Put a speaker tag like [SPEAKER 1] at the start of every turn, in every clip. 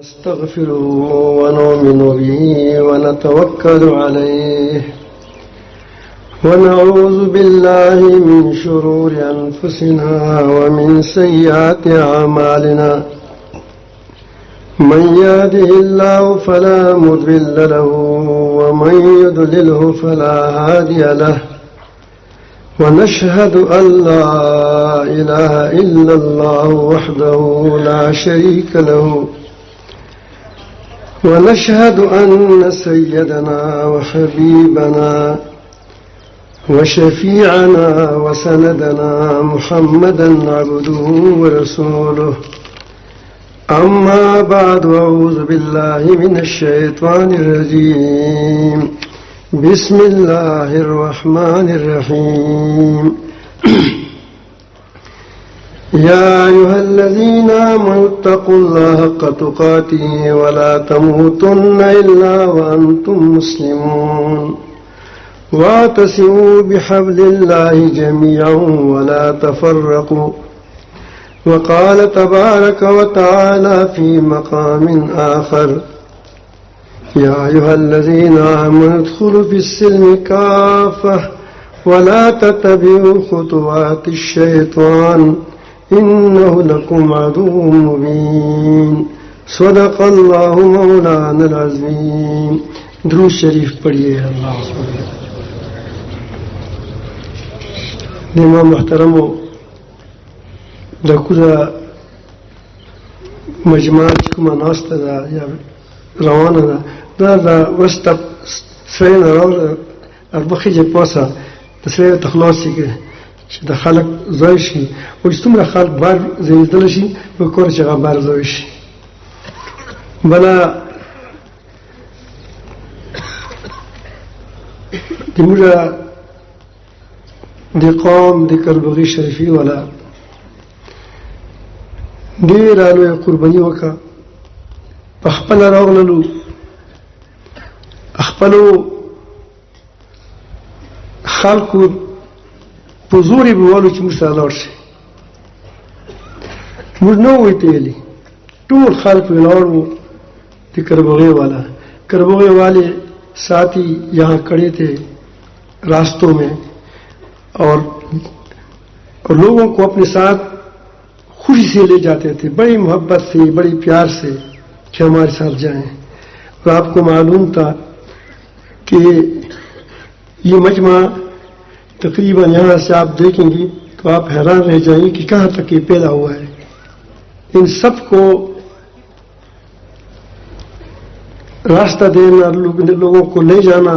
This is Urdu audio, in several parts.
[SPEAKER 1] نستغفره ونؤمن به ونتوكل عليه ونعوذ بالله من شرور أنفسنا ومن سيئات أعمالنا من يهده الله فلا مضل له ومن يضلله فلا هادي له ونشهد أن لا إله إلا الله وحده لا شريك له ونشهد أن سيدنا وحبيبنا وشفيعنا وسندنا محمدا عبده ورسوله أما بعد أعوذ بالله من الشيطان الرجيم بسم الله الرحمن الرحيم يا أيها الذين آمنوا اتقوا الله حق تقاته ولا تموتن إلا وأنتم مسلمون واعتصموا بحبل الله جميعا ولا تفرقوا وقال تبارك وتعالى في مقام آخر يا أيها الذين آمنوا ادخلوا في السلم كافة ولا تتبعوا خطوات الشيطان إنه لكم عدو مبين صدق الله مولانا العظيم. درود شریف پڑھیے. اللہ امام محترم دکوزا مجموعه کومه ناسته ده یا روانه ده دا وسط سرین راو اربخیجه پاسه تسریع تخلاصی که چې د خلق ځای شي او چې څومره خلق بار زیږېدلی شي په کور چې هغه بار ځای شي. بله زموږ د قوم د کلبغي شریفي والا ډېره لویه قرباني وکړه. په خپله راغللو خپلو خلکو په زور یې بولو چې موږ سره لاړ شي. موږ نه وو تللي، ټول خلک ولاړ وو. د کربوغے والا کربوغے والے ساتھی یہاں کھڑے تھے راستوں میں اور لوگوں کو اپنے ساتھ خوشی سے لے جاتے تھے، بڑی محبت سے بڑی پیار سے کہ ہمارے ساتھ جائیں. اور آپ کو معلوم تھا کہ یہ مجمع تقریباً یہاں سے آپ دیکھیں گی تو آپ حیران رہ جائیں گے کہ کہاں تک یہ پیدا ہوا ہے. ان سب کو راستہ دینا، لوگوں کو لے جانا،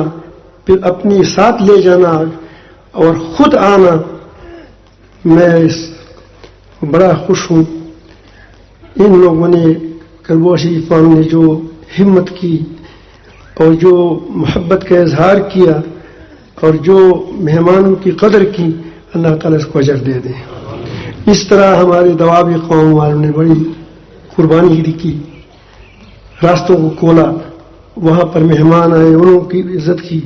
[SPEAKER 1] پھر اپنی ساتھ لے جانا اور خود آنا. میں بڑا خوش ہوں. ان لوگوں نے کربوغ شریف والوں نے جو ہمت کی اور جو محبت کا اظہار کیا اور جو مہمانوں کی قدر کی، اللہ تعالیٰ اس کو اجر دے دے. اس طرح ہمارے دوابی قوم والوں نے بڑی قربانی کی، راستوں کو کھولا، وہاں پر مہمان آئے، انہوں کی عزت کی.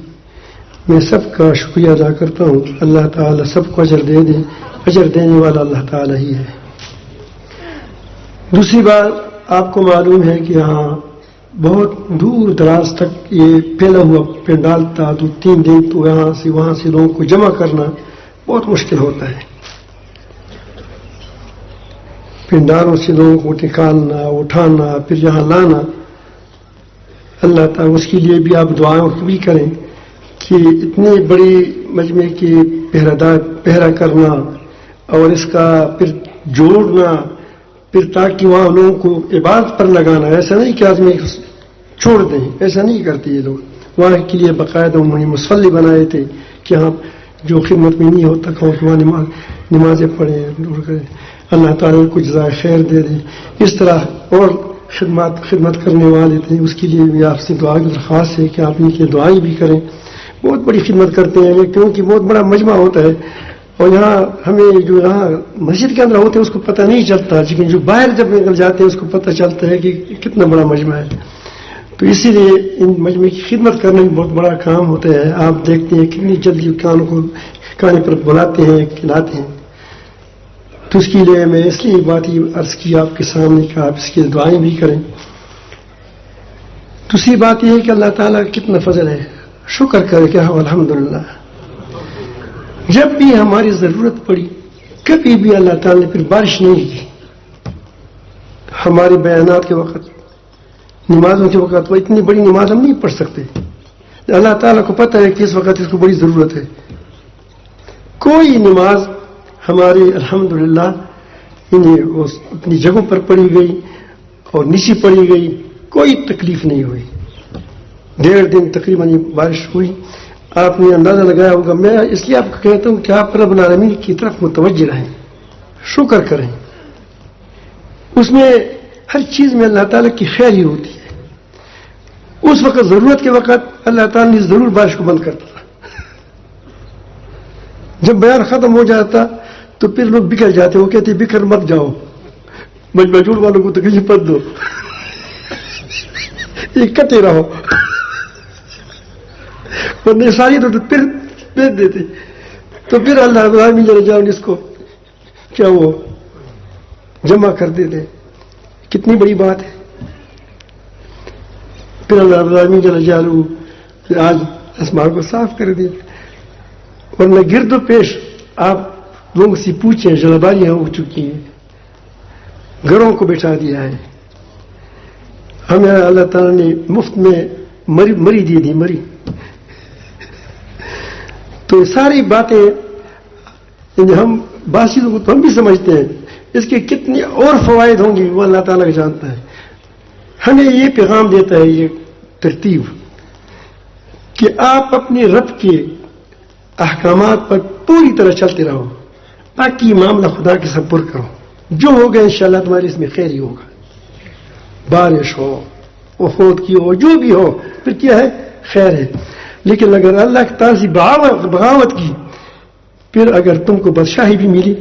[SPEAKER 1] میں سب کا شکریہ ادا کرتا ہوں. اللہ تعالیٰ سب کو اجر دے دے. اجر دینے والا اللہ تعالیٰ ہی ہے. دوسری بات، آپ کو معلوم ہے کہ یہاں بہت دور دراز تک یہ پھیلا ہوا پنڈال تھا، تو 3 دن تو یہاں سے وہاں سے لوگوں کو جمع کرنا بہت مشکل ہوتا ہے. پنڈالوں سے لوگوں کو نکالنا، اٹھانا، پھر یہاں لانا. اللہ تعالیٰ اس کے لیے بھی آپ دعائیں بھی کریں کہ اتنی بڑی مجمع کی پہرا کرنا اور اس کا پھر جوڑنا، پھر تاکہ وہاں لوگوں کو عبادت پر لگانا. ایسا نہیں کہ آدمی چھوڑ دیں، ایسا نہیں کرتے یہ لوگ. وہاں کے لیے باقاعدہ انہوں نے مصلی بنائے تھے کہ ہاں جو خدمت میں نہیں ہوتا کہ وہاں نمازیں پڑھیں، دور کریں. اللہ تعالیٰ کو جزائے خیر دے دیں. اس طرح اور خدمت کرنے والے تھے، اس کے لیے بھی آپ سے دعا کی درخواست ہے کہ آپ ان کی دعائیں بھی کریں. بہت بڑی خدمت کرتے ہیں کیونکہ بہت بڑا مجمع ہوتا ہے اور یہاں ہمیں جو یہاں مسجد کے اندر ہوتے ہیں اس کو پتہ نہیں چلتا، لیکن جو باہر جب نکل جاتے ہیں اس کو پتہ چلتا ہے کہ کتنا بڑا مجمع ہے. تو اسی لیے ان مجمع کی خدمت کرنا بھی بہت بڑا کام ہوتا ہے. آپ دیکھتے ہیں کتنی جلدی کھانے پر بلاتے ہیں، کھلاتے ہیں. تو اس کے لیے میں اس لیے بات یہ عرض کی آپ کے سامنے کہ آپ اس کی دعائیں بھی کریں. دوسری بات یہ ہے کہ اللہ تعالیٰ کا کتنا فضل ہے، شکر کرے کہ ہاں الحمدللہ. جب بھی ہماری ضرورت پڑی کبھی بھی اللہ تعالیٰ نے پھر بارش نہیں کی. ہمارے بیانات کے وقت، نمازوں کے وقت، وہ اتنی بڑی نماز ہم نہیں پڑھ سکتے. اللہ تعالیٰ کو پتہ ہے کہ اس وقت اس کو بڑی ضرورت ہے. کوئی نماز ہماری الحمدللہ اپنی جگہوں پر پڑھی گئی اور نیچی پڑھی گئی، کوئی تکلیف نہیں ہوئی. 1.5 دن تقریباً یہ بارش ہوئی. آپ نے اندازہ لگایا ہوگا. میں اس لیے آپ کو کہتا ہوں کہ آپ رب العالمین کی طرف متوجہ رہیں، شکر کریں. اس میں ہر چیز میں اللہ تعالیٰ کی خیر ہی ہوتی ہے. اس وقت ضرورت کے وقت اللہ تعالیٰ نے ضرور بارش کو بند کرتا تھا. جب بیان ختم ہو جاتا تو پھر لوگ بکھر جاتے. وہ کہتے بکھر مت جاؤ، مجمع والوں کو تکلیف مت دو، اکٹھے رہو. ورنہ ساری تو پھر بھیج دیتے. تو پھر اللہ العالمین جل جلالہ اس کو کیا وہ جمع کر دیتے. کتنی بڑی بات ہے. پھر اللہ العالمین جل جلالہ آج آسمان کو صاف کر دیتے. ورنہ گرد و پیش آپ لوگوں سے پوچھیں جلباریاں ہو چکی ہیں، گھروں کو بٹھا دیا ہے. ہمیں اللہ تعالیٰ نے مفت میں مری دی تھی، مری. تو یہ ساری باتیں ہم باسی لوگوں تو ہم بھی سمجھتے ہیں، اس کے کتنے اور فوائد ہوں گے وہ اللہ تعالیٰ کو جانتا ہے. ہمیں یہ پیغام دیتا ہے یہ ترتیب کہ آپ اپنے رب کے احکامات پر پوری طرح چلتے رہو، باقی معاملہ خدا کے سپرد کرو. جو ہوگا انشاءاللہ تمہارے اس میں خیر ہی ہوگا. بارش ہو، وفود کی ہو، جو بھی ہو، پھر کیا ہے خیر ہے. لیکن اگر اللہ کی طرف سے بغاوت کی، پھر اگر تم کو بادشاہی بھی ملی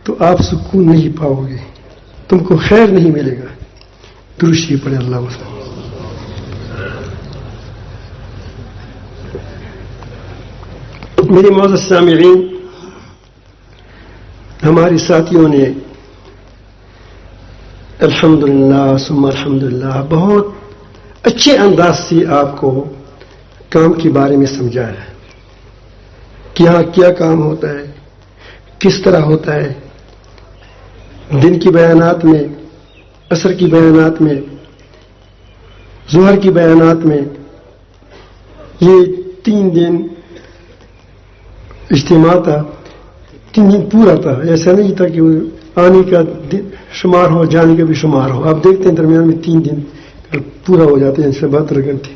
[SPEAKER 1] تو آپ سکون نہیں پاؤ گے، تم کو خیر نہیں ملے گا. درود شریف پڑھے اللہ وسلم. میرے معزز سامعین، ہمارے ساتھیوں نے الحمدللہ ثم الحمدللہ بہت اچھے انداز سے آپ کو کام کے بارے میں سمجھایا ہے کہ یہاں کیا کام ہوتا ہے، کس طرح ہوتا ہے. دن کی بیانات میں، عصر کی بیانات میں، ظہر کی بیانات میں، یہ 3 دن اجتماع تھا. 3 دن پورا تھا. ایسا نہیں تھا کہ آنے کا شمار ہو، جانے کا بھی شمار ہو. آپ دیکھتے ہیں درمیان میں 3 دن پورا ہو جاتے ہیں، 72 گھنٹے.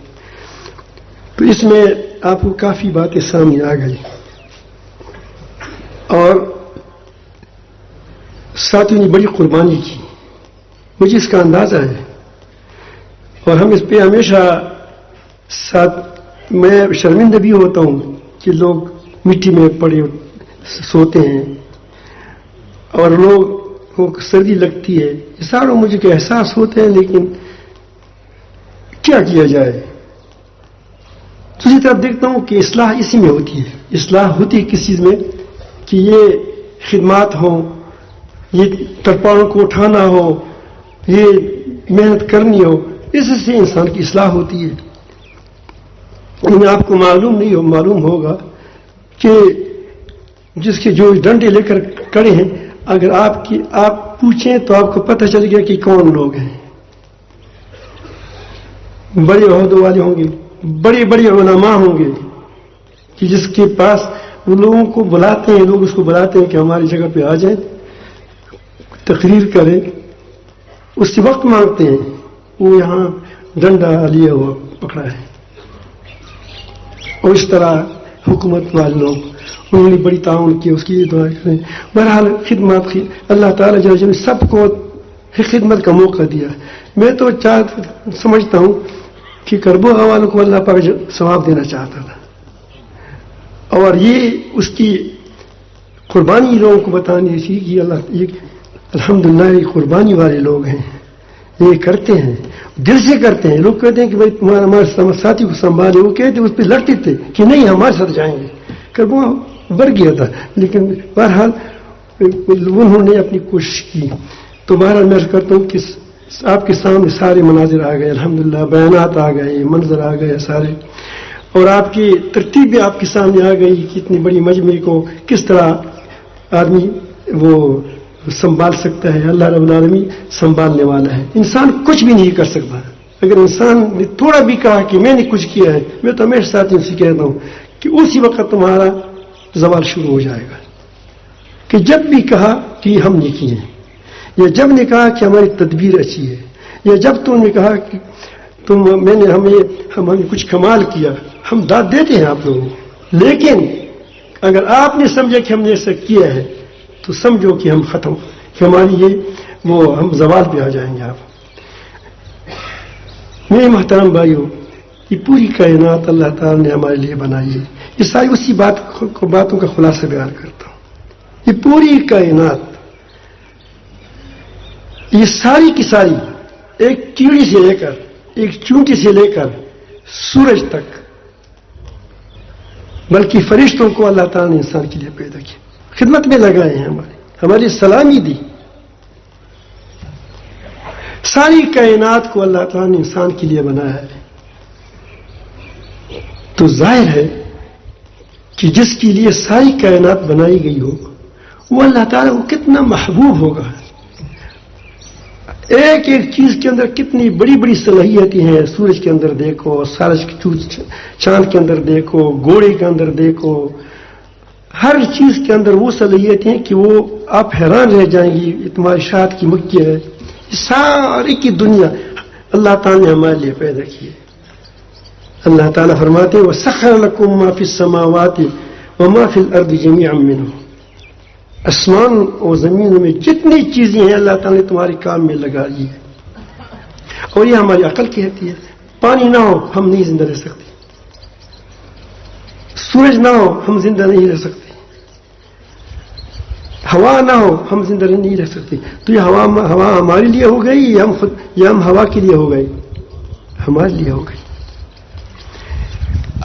[SPEAKER 1] تو اس میں آپ کو کافی باتیں سامنے آ گئی اور ساتھیوں نے بڑی قربانی کی. مجھے اس کا اندازہ ہے اور ہم اس پہ ہمیشہ ساتھ میں شرمندہ بھی ہوتا ہوں کہ لوگ مٹی میں پڑے سوتے ہیں اور لوگ کو سردی لگتی ہے. یہ ساروں مجھے کے احساس ہوتے ہیں، لیکن کیا کیا جائے. دوسری طرف دیکھتا ہوں کہ اصلاح اسی میں ہوتی ہے. اصلاح ہوتی ہے کس چیز میں کہ یہ خدمات ہوں، یہ ترپاڑوں کو اٹھانا ہو، یہ محنت کرنی ہو، اس سے انسان کی اصلاح ہوتی ہے. آپ کو معلوم ہوگا کہ جس کے جو ڈنڈے لے کر کڑے ہیں، اگر آپ پوچھیں تو آپ کو پتہ چل گیا کہ کون لوگ ہیں. بڑے عہدوں والے ہوں گے، بڑے بڑے علماء ہوں گے کہ جس کے پاس وہ لوگوں کو بلاتے ہیں، لوگ اس کو بلاتے ہیں کہ ہماری جگہ پہ آ جائیں، تقریر کریں. اس سے وقت مانگتے ہیں. وہ یہاں ڈنڈا لیا ہوا پکڑا ہے. اور اس طرح حکومت والے لوگ انہوں نے بڑی تعاون کی، اس کی دعا کریں. بہرحال خدمات کی اللہ تعالیٰ جل جلالہ سب کو خدمت کا موقع دیا. میں تو سمجھتا ہوں کہ کربو والوں کو اللہ پاک ثواب دینا چاہتا تھا، اور یہ اس کی قربانی لوگوں کو بتانی تھی کہ اللہ یہ الحمدللہ یہ قربانی والے لوگ ہیں، یہ کرتے ہیں، دل سے کرتے ہیں. لوگ کہتے ہیں کہ بھائی تمہارا ہمارے ساتھی کو سنبھالے. وہ کہتے اس پہ لڑتے تھے کہ نہیں ہمارے ساتھ جائیں گے. کربو بڑھ گیا تھا، لیکن بہرحال انہوں نے اپنی کوشش کی. تو بہرحال میں کرتا ہوں کہ آپ کے سامنے سارے مناظر آ گئے، الحمدللہ بیانات آ گئے، منظر آ گئے سارے، اور آپ کی ترتیب بھی آپ کے سامنے آ گئی کہ اتنی بڑی مجمع کو کس طرح آدمی وہ سنبھال سکتا ہے۔ اللہ رب العالمین سنبھالنے والا ہے، انسان کچھ بھی نہیں کر سکتا۔ اگر انسان نے تھوڑا بھی کہا کہ میں نے کچھ کیا ہے، میں تو ہمیشہ ساتھیوں سے کہتا ہوں کہ اسی وقت تمہارا زوال شروع ہو جائے گا۔ کہ جب بھی کہا کہ ہم نے کیے ہیں، یا جب نے کہا کہ ہماری تدبیر اچھی ہے، یا جب تم نے کہا کہ ہمیں کچھ کمال کیا، ہم داد دیتے ہیں آپ لوگوں کو، لیکن اگر آپ نے سمجھا کہ ہم نے ایسا کیا ہے تو سمجھو کہ ہم ختم، کہ ہماری ہم زوال پہ آ جائیں گے۔ آپ میرے محترم بھائیوں، یہ پوری کائنات اللہ تعالیٰ نے ہمارے لیے بنائی ہے۔ یہ ساری اسی باتوں کا خلاصہ بیان کرتا ہوں۔ یہ پوری کائنات، یہ ساری کی ساری، ایک کیڑی سے لے کر، ایک چونٹی سے لے کر سورج تک، بلکہ فرشتوں کو اللہ تعالیٰ نے انسان کے لیے پیدا کیا، خدمت میں لگائے ہیں، ہماری سلامی دی۔ ساری کائنات کو اللہ تعالیٰ نے انسان کے لیے بنایا ہے، تو ظاہر ہے کہ جس کے لیے ساری کائنات بنائی گئی ہو وہ اللہ تعالیٰ کو کتنا محبوب ہوگا۔ ایک ایک چیز کے اندر کتنی بڑی بڑی صلاحیتیں ہیں، سورج کے اندر دیکھو، چاند کے اندر دیکھو، گھوڑے کے اندر دیکھو، ہر چیز کے اندر وہ صلاحیتیں ہیں کہ وہ آپ حیران رہ جائیں گی، تمہاری شاعت کی مکھی ہے۔ ساری کی دنیا اللہ تعالیٰ نے ہمارے لیے پیدا کی ہے۔ اللہ تعالیٰ فرماتے ہیں وَسَخَّرَ لَكُم مَّا فِي السَّمَاوَاتِ وَمَا فِي الْأَرْضِ جَمِيعًا مِّنْهُ، آسمان اور زمینوں میں جتنی چیزیں ہیں اللہ تعالیٰ نے تمہارے کام میں لگا دی ہے، اور یہ ہماری عقل کہتی ہے۔ پانی نہ ہو ہم نہیں زندہ رہ سکتے، سورج نہ ہو ہم زندہ نہیں رہ سکتے، ہوا نہ ہو ہم زندہ نہیں رہ سکتے۔ تو یہ ہوا ہمارے لیے ہو گئی یا ہم ہوا کے لیے ہو گئے؟ ہمارے لیے ہو گئی۔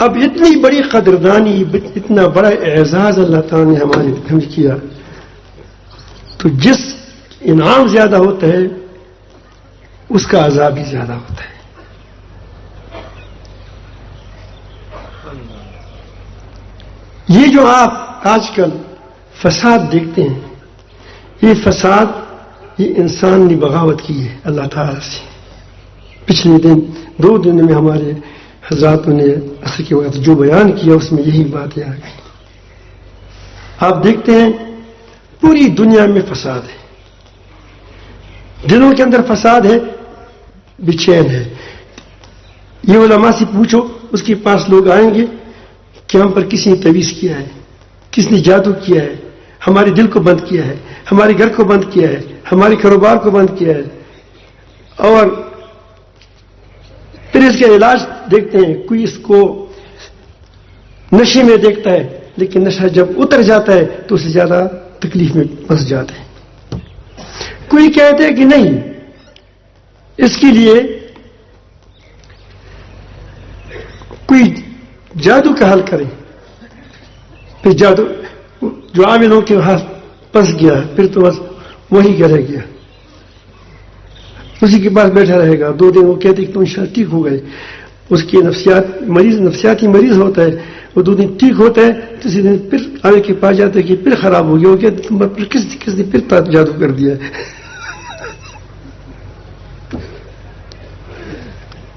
[SPEAKER 1] اب اتنی بڑی قدردانی، اتنا بڑا اعزاز اللہ تعالیٰ نے ہمیں کیا، تو جس انعام زیادہ ہوتا ہے اس کا عذاب بھی زیادہ ہوتا ہے۔ یہ جو آپ آج کل فساد دیکھتے ہیں، یہ فساد، یہ انسان نے بغاوت کی ہے اللہ تعالیٰ سے۔ پچھلے دو دن میں ہمارے حضراتوں نے عصر کے وقت جو بیان کیا اس میں یہی باتیں آ گئی۔ آپ دیکھتے ہیں پوری دنیا میں فساد ہے، دلوں کے اندر فساد ہے، بے چین ہے۔ یہ علماء سے پوچھو، اس کے پاس لوگ آئیں گے کہ ہم پر کسی نے تویز کیا ہے، کس نے جادو کیا ہے، ہمارے دل کو بند کیا ہے، ہمارے گھر کو بند کیا ہے، ہمارے کاروبار کو بند کیا ہے، اور پھر اس کا علاج دیکھتے ہیں۔ کوئی اس کو نشے میں دیکھتا ہے، لیکن نشہ جب اتر جاتا ہے تو اس سے زیادہ تکلیف میں پھنس جاتے ہیں۔ کوئی کہتے ہیں کہ نہیں، اس کے لیے کوئی جادو کا حل کریں، پھر جادو جو عاملوں کے ہاتھ پھنس گیا پھر تو بس وہی کرے گیا، اسی کے پاس بیٹھا رہے گا۔ 2 دن وہ کہتے کہ تم انشاءاللہ ٹھیک ہو گئے، اس کی نفسیاتی مریض ہوتا ہے، وہ 2 دن ٹھیک ہوتا ہے، تیسرے دن پھر آگے کے پاس جاتا ہے کہ پھر خراب ہو گیا، وہ کہتے تم پر کس نے پھر جادو کر دیا۔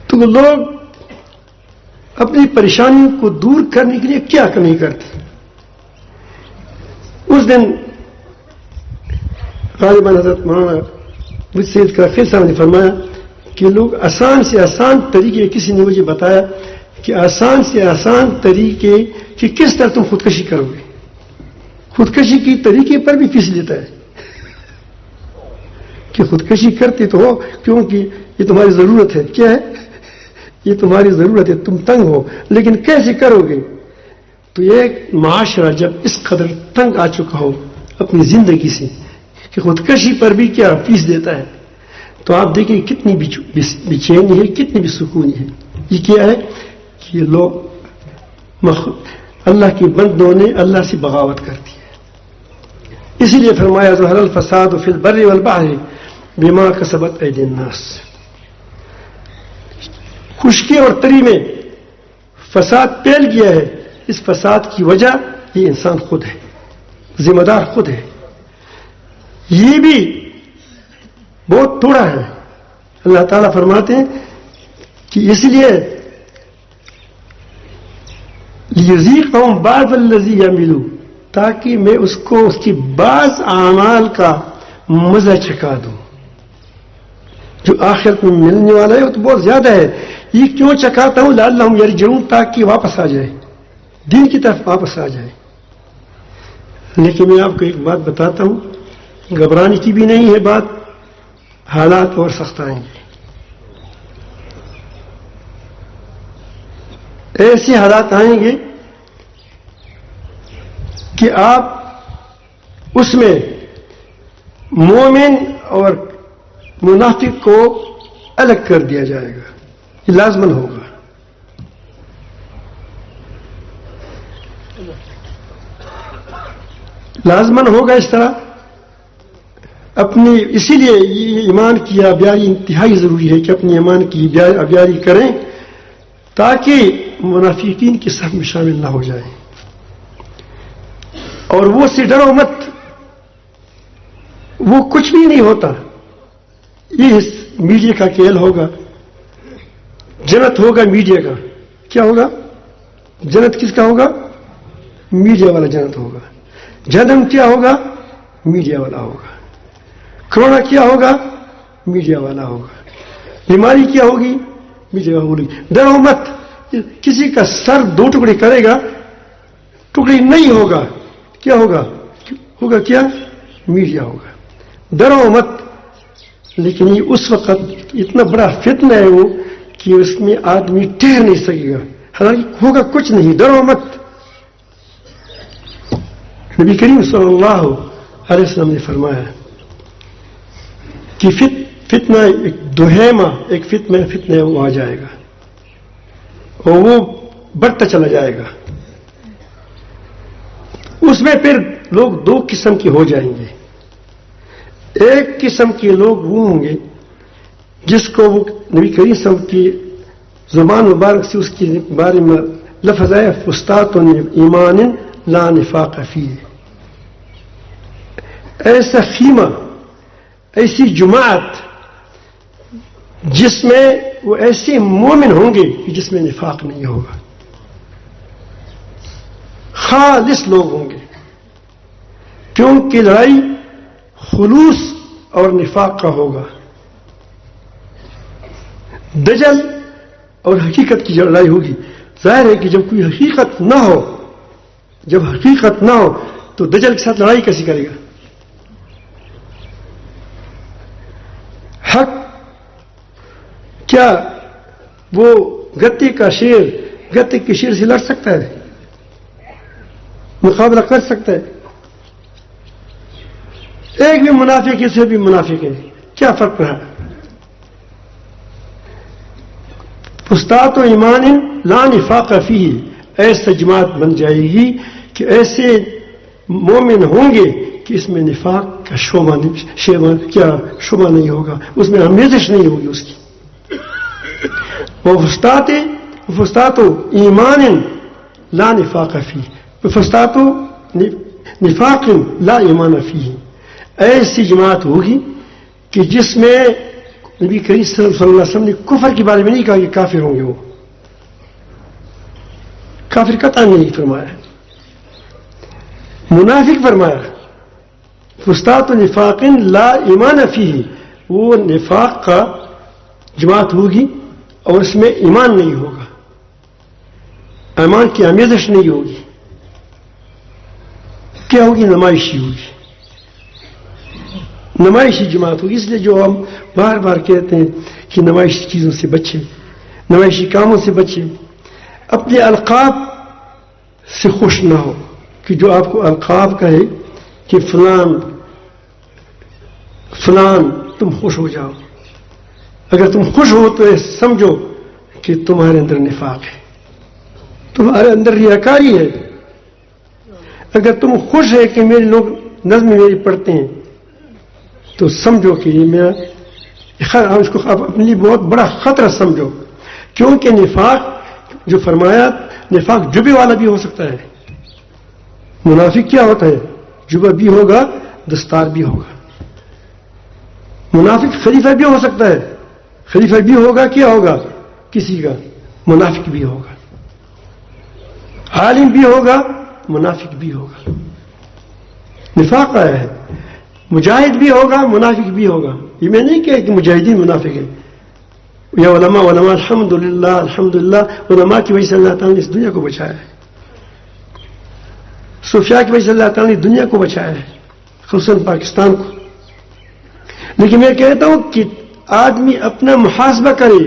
[SPEAKER 1] تو وہ لوگ اپنی پریشانیوں کو دور کرنے کے لیے کیا نہیں کرتے۔ اس دن غالباً حضرت مولانا سید کافی صاحب نے فرمایا کہ لوگ آسان سے آسان طریقے، کسی نے مجھے بتایا کہ آسان سے آسان طریقے کہ کس طرح تم خودکشی کرو گے۔ خودکشی کی طریقے پر بھی فیس لیتا ہے کہ خودکشی کرتے تو ہو کیونکہ یہ تمہاری ضرورت ہے۔ کیا ہے؟ یہ تمہاری ضرورت ہے، تم تنگ ہو، لیکن کیسے کرو گے؟ تو ایک معاشرہ جب اس قدر تنگ آ چکا ہو اپنی زندگی سے کہ خودکشی پر بھی کیا فیس دیتا ہے، تو آپ دیکھیں کتنی بے چینی ہے، کتنی بے سکونی ہے۔ یہ کیا ہے کہ یہ لوگ اللہ کے بندوں نے اللہ سے بغاوت کر دی ہے۔ اسی لیے فرمایا ظہر الفساد فی البر والبحر بما کسبت ایدی الناس. خشکی اور تری میں فساد پھیل گیا ہے. اس فساد کی وجہ یہ انسان خود ہے, ذمہ دار خود ہے. یہ بھی بہت تھوڑا ہے. اللہ تعالیٰ فرماتے ہیں کہ اس لیے لیذیقہم بعض الذی یعملون, تاکہ میں اس کو اس کی بعض اعمال کا مزہ چکھا دوں. جو آخرت میں ملنے والا ہے وہ تو بہت زیادہ ہے. یہ کیوں چکھاتا ہوں؟ لعلہم یرجعون, تاکہ واپس آ جائے, دین کی طرف واپس آ جائے. لیکن میں آپ کو ایک بات بتاتا ہوں, گھبرانے کی بھی نہیں ہے بات, حالات اور سخت آئیں گے. ایسے حالات آئیں گے کہ آپ اس میں مومن اور منافق کو الگ کر دیا جائے گا. یہ لازمن ہوگا. لازمن ہوگا اس طرح. اپنی اسی لیے یہ ایمان کی آبیاری انتہائی ضروری ہے کہ اپنی ایمان کی آبیاری کریں تاکہ منافقین کی صف میں شامل نہ ہو جائیں. اور وہ سے ڈرو مت, وہ کچھ بھی نہیں ہوتا. یہ میڈیا کا کھیل ہوگا. جنت ہوگا میڈیا کا. کیا ہوگا؟ جنت کس کا ہوگا؟ میڈیا والا جنت ہوگا. جہنم کیا ہوگا؟ میڈیا والا ہوگا. کرونا کیا ہوگا؟ میڈیا والا ہوگا. بیماری کیا ہوگی؟ میڈیا ہوگی. ڈرو مت. کسی کا سر 2 ٹکڑے کرے گا, ٹکڑی نہیں ہوگا. کیا ہوگا؟ ہوگا کیا؟ میڈیا ہوگا. ڈرو مت. لیکن یہ اس وقت اتنا بڑا فتنہ ہے وہ کہ اس میں آدمی ٹھہر نہیں سکے گا. حالانکہ ہوگا کچھ نہیں. ڈرو مت. نبی کریم صلی اللہ علیہ وسلم نے فرمایا کہ فتنہ ایک دوہیمہ ایک فتنہ وہ آ جائے گا اور وہ بڑھتا چلا جائے گا. اس میں پھر لوگ 2 قسم کے ہو جائیں گے. ایک قسم کے لوگ وہ ہوں گے جس کو وہ نبی کریم صلی اللہ علیہ وسلم کی زبان مبارک سے اس کے بارے میں لفظ ہے فسطاط ایمان لا نفاق فیہ. ایسا خیمہ, ایسی جماعت جس میں وہ ایسے مومن ہوں گے کہ جس میں نفاق نہیں ہوگا. خالص لوگ ہوں گے, کیونکہ لڑائی خلوص اور نفاق کا ہوگا. دجل اور حقیقت کی لڑائی ہوگی. ظاہر ہے کہ جب کوئی حقیقت نہ ہو, تو دجل کے ساتھ لڑائی کیسے کرے گا؟ حق کیا وہ گتے کے شیر سے لڑ سکتا ہے؟ مقابلہ کر سکتا ہے؟ ایک بھی منافق اسے بھی منافق ہے. کیا فرق رہا؟ فسطاط ایمان لا نفاق فیہ. ایسا جماعت بن جائے گی کہ ایسے مومن ہوں گے کہ اس میں نفاق کا شعبہ نہیں ہوگا, اس میں آمیزش نہیں ہوگی اس کی. فسطاط ایمان لا نفاق فیہ. فسطاط نفاق لا ایمان فیہ. ایسی جماعت ہوگی کہ جس میں نبی کریم صلی اللہ علیہ وسلم نے کفر کے بارے میں نہیں کہا کہ کافر ہوں گے. وہ کافر قطعا نہیں فرمایا, منافق فرمایا. فسطاط نفاق لا ایمان فیہ. وہ نفاق کا جماعت ہوگی اور اس میں ایمان نہیں ہوگا, ایمان کی آمیزش نہیں ہوگی. کیا ہوگی؟ نمائشی ہوگی. نمائشی جماعت ہوگی. اس لیے جو ہم بار بار کہتے ہیں کہ نمائشی چیزوں سے بچیں, نمائشی کاموں سے بچیں. اپنے القاب سے خوش نہ ہو کہ جو آپ کو القاب کہے کہ فلان تم خوش ہو جاؤ. اگر تم خوش ہو تو سمجھو کہ تمہارے اندر نفاق ہے, تمہارے اندر ریاکاری ہے. اگر تم خوش ہے کہ میرے لوگ نظم میری پڑھتے ہیں تو سمجھو کہ میں اس کو اپنے لیے بہت بڑا خطرہ سمجھو، کیونکہ نفاق جو فرمایا نفاق جبے والا بھی ہو سکتا ہے. منافق کیا ہوتا ہے؟ جبہ بھی ہوگا، دستار بھی ہوگا. منافق خلیفہ بھی ہو سکتا ہے، خلیفہ بھی ہوگا، کیا ہوگا کسی کا، منافق بھی ہوگا. عالم بھی ہوگا، منافق بھی ہوگا. نفاق آیا ہے. مجاہد بھی ہوگا، منافق بھی ہوگا. یہ میں نہیں کہا کہ مجاہدین منافق ہیں. یا علماء الحمدللہ الحمدللہ، علماء کی وجہ سے اللہ تعالیٰ نے اس دنیا کو بچایا ہے. صوفیاء کی وجہ سے اللہ تعالیٰ نے دنیا کو بچایا ہے، خصوصاً پاکستان کو. لیکن میں کہتا ہوں کہ آدمی اپنا محاسبہ کرے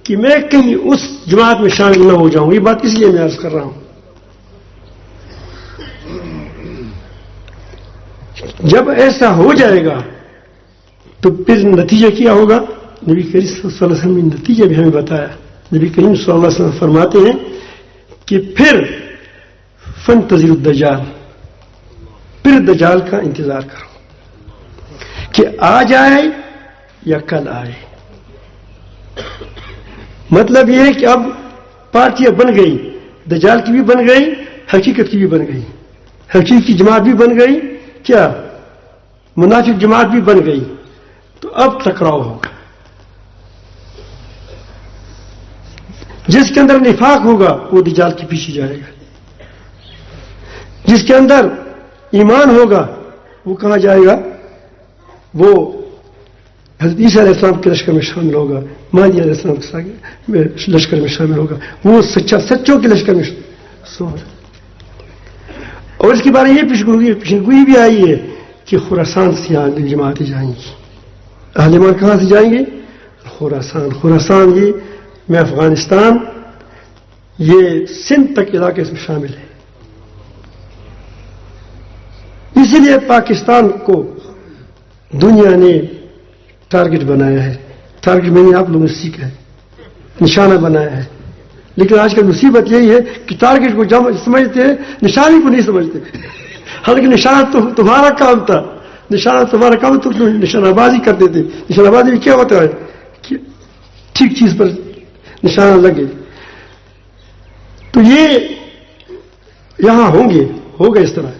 [SPEAKER 1] کہ میں کہیں اس جماعت میں شامل نہ ہو جاؤں. یہ بات اس لیے میں عرض کر رہا ہوں. جب ایسا ہو جائے گا تو پھر نتیجہ کیا ہوگا؟ نبی کریم صلی اللہ علیہ وسلم نے نتیجہ بھی ہمیں بتایا. نبی کریم صلی اللہ علیہ وسلم فرماتے ہیں کہ پھر فانتظروا الدجال، پھر دجال کا انتظار کرو کہ آ جائے یا کل آئے. مطلب یہ ہے کہ اب پارٹیاں بن گئی، دجال کی بھی بن گئی، حقیقت کی بھی بن گئی. حقیقت کی جماعت بھی بن گئی، کیا منافق جماعت بھی بن گئی. تو اب ٹکراؤ ہوگا. جس کے اندر نفاق ہوگا وہ دجال کے پیچھے جائے گا. جس کے اندر ایمان ہوگا وہ کہاں جائے گا؟ وہ حضرت عیسیٰ علیہ السلام کے لشکر میں شامل ہوگا، مہدی علیہ السلام کے لشکر میں شامل ہوگا. وہ سچوں کے لشکر میں شامل. اور اس کے بارے میں یہ پیشنگوئی بھی آئی ہے کہ خراسان سے جماعتیں جائیں گی. اہل ایمان کہاں سے جائیں گے؟ خراسان یہ میں افغانستان، یہ سندھ تک علاقے میں شامل ہے. اسی لیے پاکستان کو دنیا نے ٹارگٹ بنایا ہے. ٹارگٹ میں نے آپ لوگوں نے سیکھا ہے، نشانہ بنایا ہے. لیکن آج کل مصیبت یہی ہے کہ ٹارگٹ کو سمجھتے ہیں، نشانی کو نہیں سمجھتے. حالانکہ نشانہ تو تمہارا کام تھا، نشانہ تمہارا کام تم نشانہ بازی کرتے تھے. نشانہ بازی میں کیا ہوتا ہے کہ ٹھیک چیز پر نشانہ لگے. تو یہ یہاں ہوں گے، ہوگا اس طرح.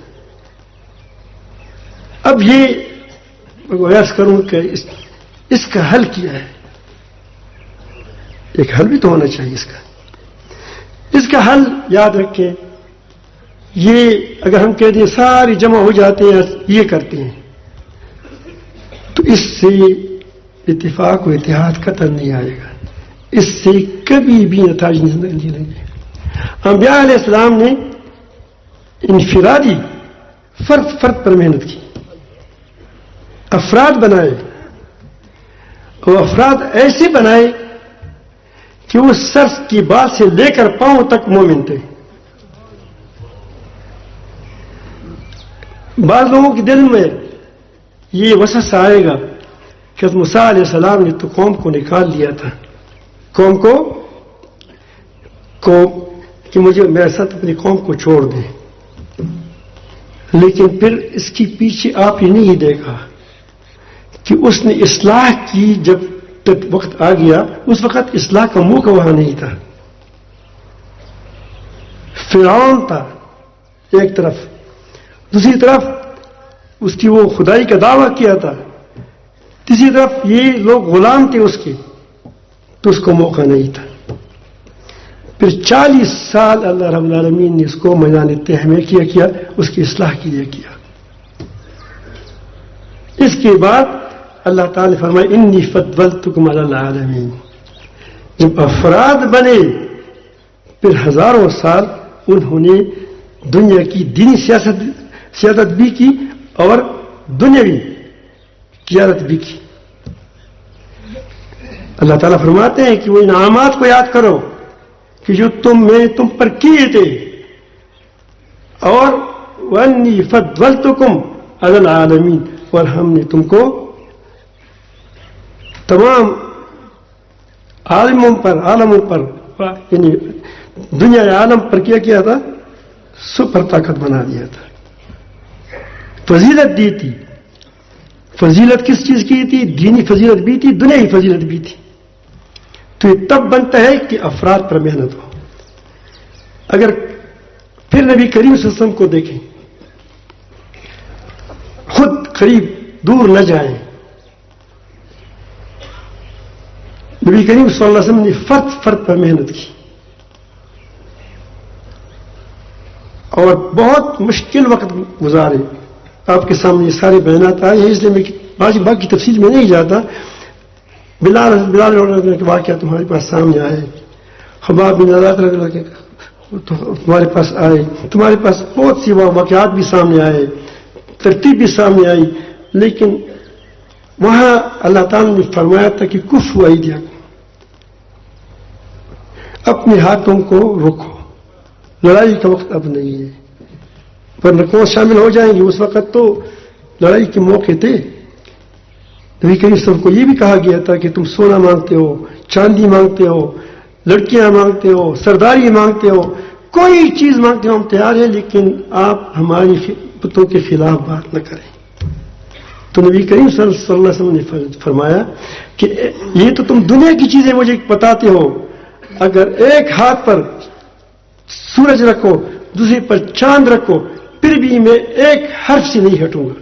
[SPEAKER 1] اب یہ عرض کروں کہ اس کا حل کیا ہے؟ ایک حل بھی تو ہونا چاہیے اس کا. اس کا حل یاد رکھیں، یہ اگر ہم کہہ دیں ساری جمع ہو جاتے ہیں یہ کرتے ہیں تو اس سے اتفاق و اتحاد قطعا نہیں آئے گا. اس سے کبھی بھی نتائج نہیں لیں گے. انبیاء علیہ السلام نے انفرادی فرد پر محنت کی، افراد بنائے، اور افراد ایسے بنائے کہ وہ سر کی بال سے لے کر پاؤں تک مومن تھے. بعض لوگوں کے دل میں یہ وسوسہ آئے گا کہ حضرت موسیٰ علیہ السلام نے تو قوم کو نکال دیا تھا، قوم کو کہ مجھے میرے ساتھ اپنی قوم کو چھوڑ دیں. لیکن پھر اس کے پیچھے آپ یہ نہیں دیکھا کہ اس نے اصلاح کی. جب وقت آ گیا اس وقت اصلاح کا موقع وہاں نہیں تھا. فرعون تھا ایک طرف، دوسری طرف اس کی وہ خدائی کا دعویٰ کیا تھا، تیسری طرف یہ لوگ غلام تھے اس کے، تو اس کو موقع نہیں تھا. پھر 40 سال اللہ رب العالمین نے اس کو میدان تہ میں کیا اس کی اصلاح کے لیے کیا. اس کے بعد اللہ تعالی نے فرمایا انی فضلتکم علی العالمین. جب افراد بنے پھر ہزاروں سال انہوں نے دنیا کی دینی سیاست بھی کی اور دنیاوی قیادت بھی کی. اللہ تعالیٰ فرماتے ہیں کہ وہ انعامات کو یاد کرو کہ جو تم پر کیے تھے، اور وَأَنِّي فَضَّلْتُكُمْ عَلَى الْعَالَمِينَ، اور ہم نے تم کو تمام عالموں پر یعنی دنیا عالم پر کیا تھا، سپر طاقت بنا دیا تھا، فضیلت دی تھی. فضیلت کس چیز کی تھی؟ دینی فضیلت بھی تھی، دنیاوی فضیلت بھی تھی. تو یہ تب بنتا ہے کہ افراد پر محنت ہو. اگر پھر نبی کریم صلی اللہ علیہ وسلم کو دیکھیں، خود قریب دور نہ جائیں. نبی کریم صلی اللہ علیہ وسلم نے فرد پر محنت کی اور بہت مشکل وقت گزارے. آپ کے سامنے یہ سارے بیانات آئے ہیں، اس لیے میں باقی تفصیل میں نہیں جاتا. بلال کے واقعہ تمہارے پاس سامنے آئے، خباب بن عرات کے تمہارے پاس آئے، تمہارے پاس بہت سی واقعات بھی سامنے آئے، ترتیب بھی سامنے آئی. لیکن وہاں اللہ تعالیٰ نے فرمایا تھا کہ کفو ایدیکم، اپنے ہاتھوں کو روکو، لڑائی کا وقت اب نہیں ہے. ورنہ کون شامل ہو جائیں گے؟ اس وقت تو لڑائی کے موقع تھے. نبی کریم صلی اللہ علیہ وسلم کو یہ بھی کہا گیا تھا کہ تم سونا مانگتے ہو، چاندی مانگتے ہو، لڑکیاں مانگتے ہو، سرداری مانگتے ہو، کوئی چیز مانگتے ہو ہم تیار ہیں، لیکن آپ ہماری بتوں کے خلاف بات نہ کریں. تو نبی کریم صلی اللہ علیہ وسلم نے فرمایا کہ یہ تو تم دنیا کی چیزیں مجھے بتاتے ہو، اگر ایک ہاتھ پر سورج رکھو، دوسرے پر چاند رکھو، پھر بھی میں ایک حرف سے نہیں ہٹوں گا.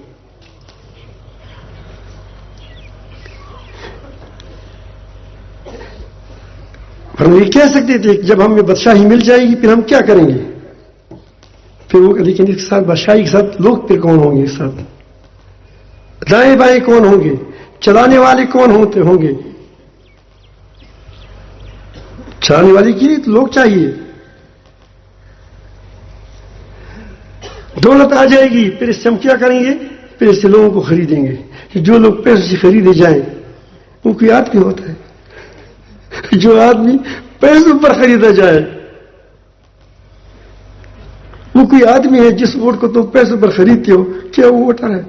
[SPEAKER 1] ہم یہ کہہ سکتے تھے کہ جب ہمیں بادشاہی مل جائے گی پھر ہم کیا کریں گے؟ پھر وہ لیکن اس کے ساتھ بادشاہی کے ساتھ لوگ پھر کون ہوں گے؟ اس ساتھ دائیں بائیں کون ہوں گے؟ چلانے والے کون ہوں گے؟ چلانے والے کے لیے تو لوگ چاہیے. دولت آ جائے گی، پھر اس سے ہم کیا کریں گے؟ پھر اس سے لوگوں کو خریدیں گے. جو لوگ پیسے سے خریدے جائیں وہ کوئی آدمی ہوتا ہے، جو آدمی پیسوں پر خریدا جائے وہ کوئی آدمی ہے. جس ووٹ کو تم پیسوں پر خریدتے ہو کیا وہ ووٹر ہے؟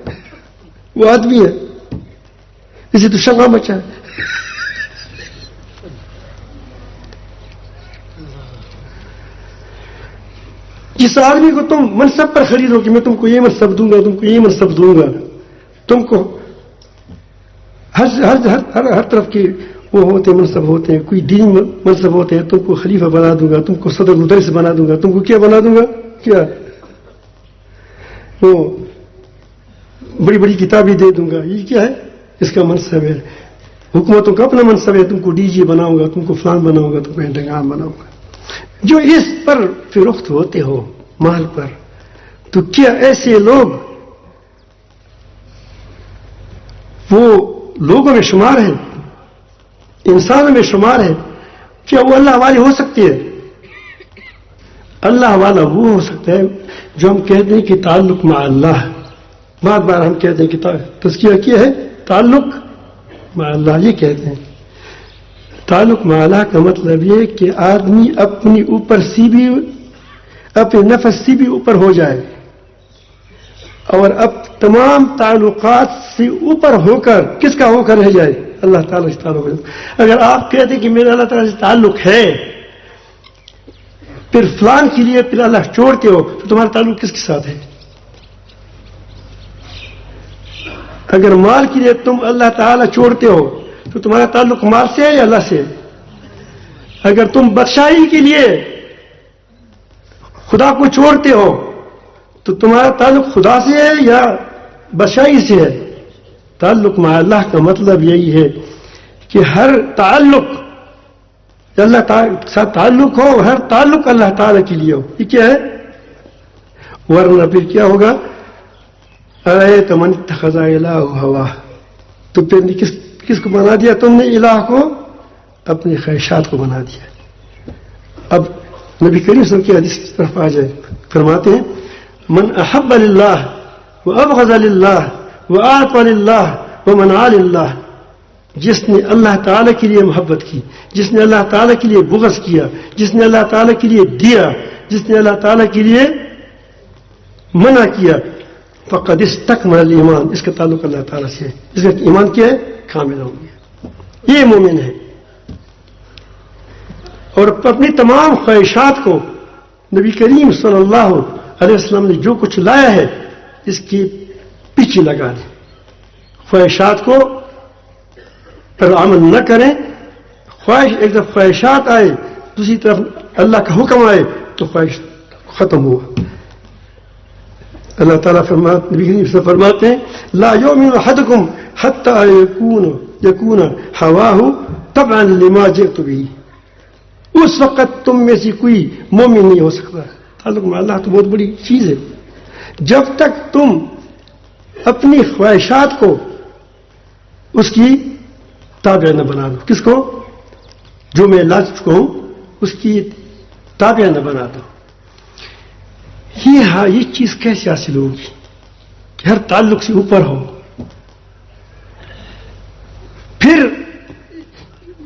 [SPEAKER 1] وہ آدمی ہے. اسے تو شمع مچا ہے. جس آدمی کو تم منصب پر خریدو کہ میں تم کو یہ منصب دوں گا، تم کو یہ منصب دوں گا، تم کو ہر طرف کے وہ ہوتے منصب ہوتے ہیں، کوئی دینی منصب ہوتے ہیں، تم کو خلیفہ بنا دوں گا، تم کو صدر مدرس بنا دوں گا، تم کو کیا بنا دوں گا؟ کیا وہ بڑی بڑی کتابیں دے دوں گا. یہ کیا ہے؟ اس کا منصب ہے. حکومتوں کا اپنا منصب ہے، تم کو ڈی جی بناؤں گا، تم کو فلان بناؤں گا، تم کو انتقام بناؤں گا. جو اس پر فروخت ہوتے ہو مال پر، تو کیا ایسے لوگ وہ لوگوں میں شمار ہیں، انسانوں میں شمار ہے؟ کیا وہ اللہ والے ہو سکتے ہیں؟ اللہ والا وہ ہو سکتا ہے جو ہم کہتے ہیں کہ تعلق مع اللہ. بار بار ہم کہتے ہیں کہ تذکیہ کیا ہے؟ تعلق مع اللہ. یہ کہتے ہیں تعلق مع اللہ کا مطلب یہ کہ آدمی اپنی اوپر سے بھی، اپنے نفس سے بھی اوپر ہو جائے اور اب تمام تعلقات سے اوپر ہو کر کس کا ہو کر رہ جائے؟ اللہ تعالیٰ سے تعلق. اگر آپ کہتے ہیں کہ میرا اللہ تعالیٰ سے تعلق ہے، پھر فلان کے لیے پھر اللہ چھوڑتے ہو، تو تمہارا تعلق کس کے ساتھ ہے؟ اگر مال کے لیے تم اللہ تعالیٰ چھوڑتے ہو تو تمہارا تعلق مال سے ہے یا اللہ سے؟ اگر تم بادشاہی کے لیے خدا کو چھوڑتے ہو تو تمہارا تعلق خدا سے ہے یا بادشاہی سے ہے؟ تعلق مع اللہ کا مطلب یہی ہے کہ ہر تعلق اللہ تعالیٰ کے ساتھ تعلق ہو، ہر تعلق اللہ تعالیٰ کے لیے ہو. یہ کیا ہے؟ ورنہ پھر کیا ہوگا؟ ارے من اتخذ الہ ہوا، تو پھر کس کو بنا دیا تم نے؟ الہ کو اپنی خواہشات کو بنا دیا. اب نبی کریم صلی اللہ علیہ وسلم کی حدیث کی طرف آ جائے، فرماتے ہیں من احب للہ وابغض للہ وآت للہ ومنع للہ. جس نے اللہ تعالیٰ کے لیے محبت کی، جس نے اللہ تعالیٰ کے لیے بغض کیا، جس نے اللہ تعالیٰ کے لیے دیا، جس نے اللہ تعالیٰ کے لیے منع کیا، فقد استکمل الایمان. اس کا تعلق اللہ تعالیٰ سے ہے. اس کا ایمان کیا ہے؟ کامل ہو گیا. یہ مومن ہے. اور اپنی تمام خواہشات کو نبی کریم صلی اللہ علیہ وسلم نے جو کچھ لایا ہے اس کے پیچھے لگا دیں. خواہشات کو پر عمل نہ کریں. خواہش ایک طرف خواہشات آئے, دوسری طرف اللہ کا حکم آئے تو خواہش ختم ہوا. اللہ تعالیٰ فرماتے ہیں لا یؤمن احدکم حتی یکون ہواہ تبعا لما جئت بہ. اس وقت تم میں سے کوئی مومن نہیں ہو سکتا. تعلق میں اللہ تو بہت بڑی چیز ہے. جب تک تم اپنی خواہشات کو اس کی تابع نہ بنا دو. کس کو؟ جو میں لا چکا ہوں اس کی تابع نہ بنا دو. یہ چیز کیسے حاصل ہوگی کہ ہر تعلق سے اوپر ہو؟ پھر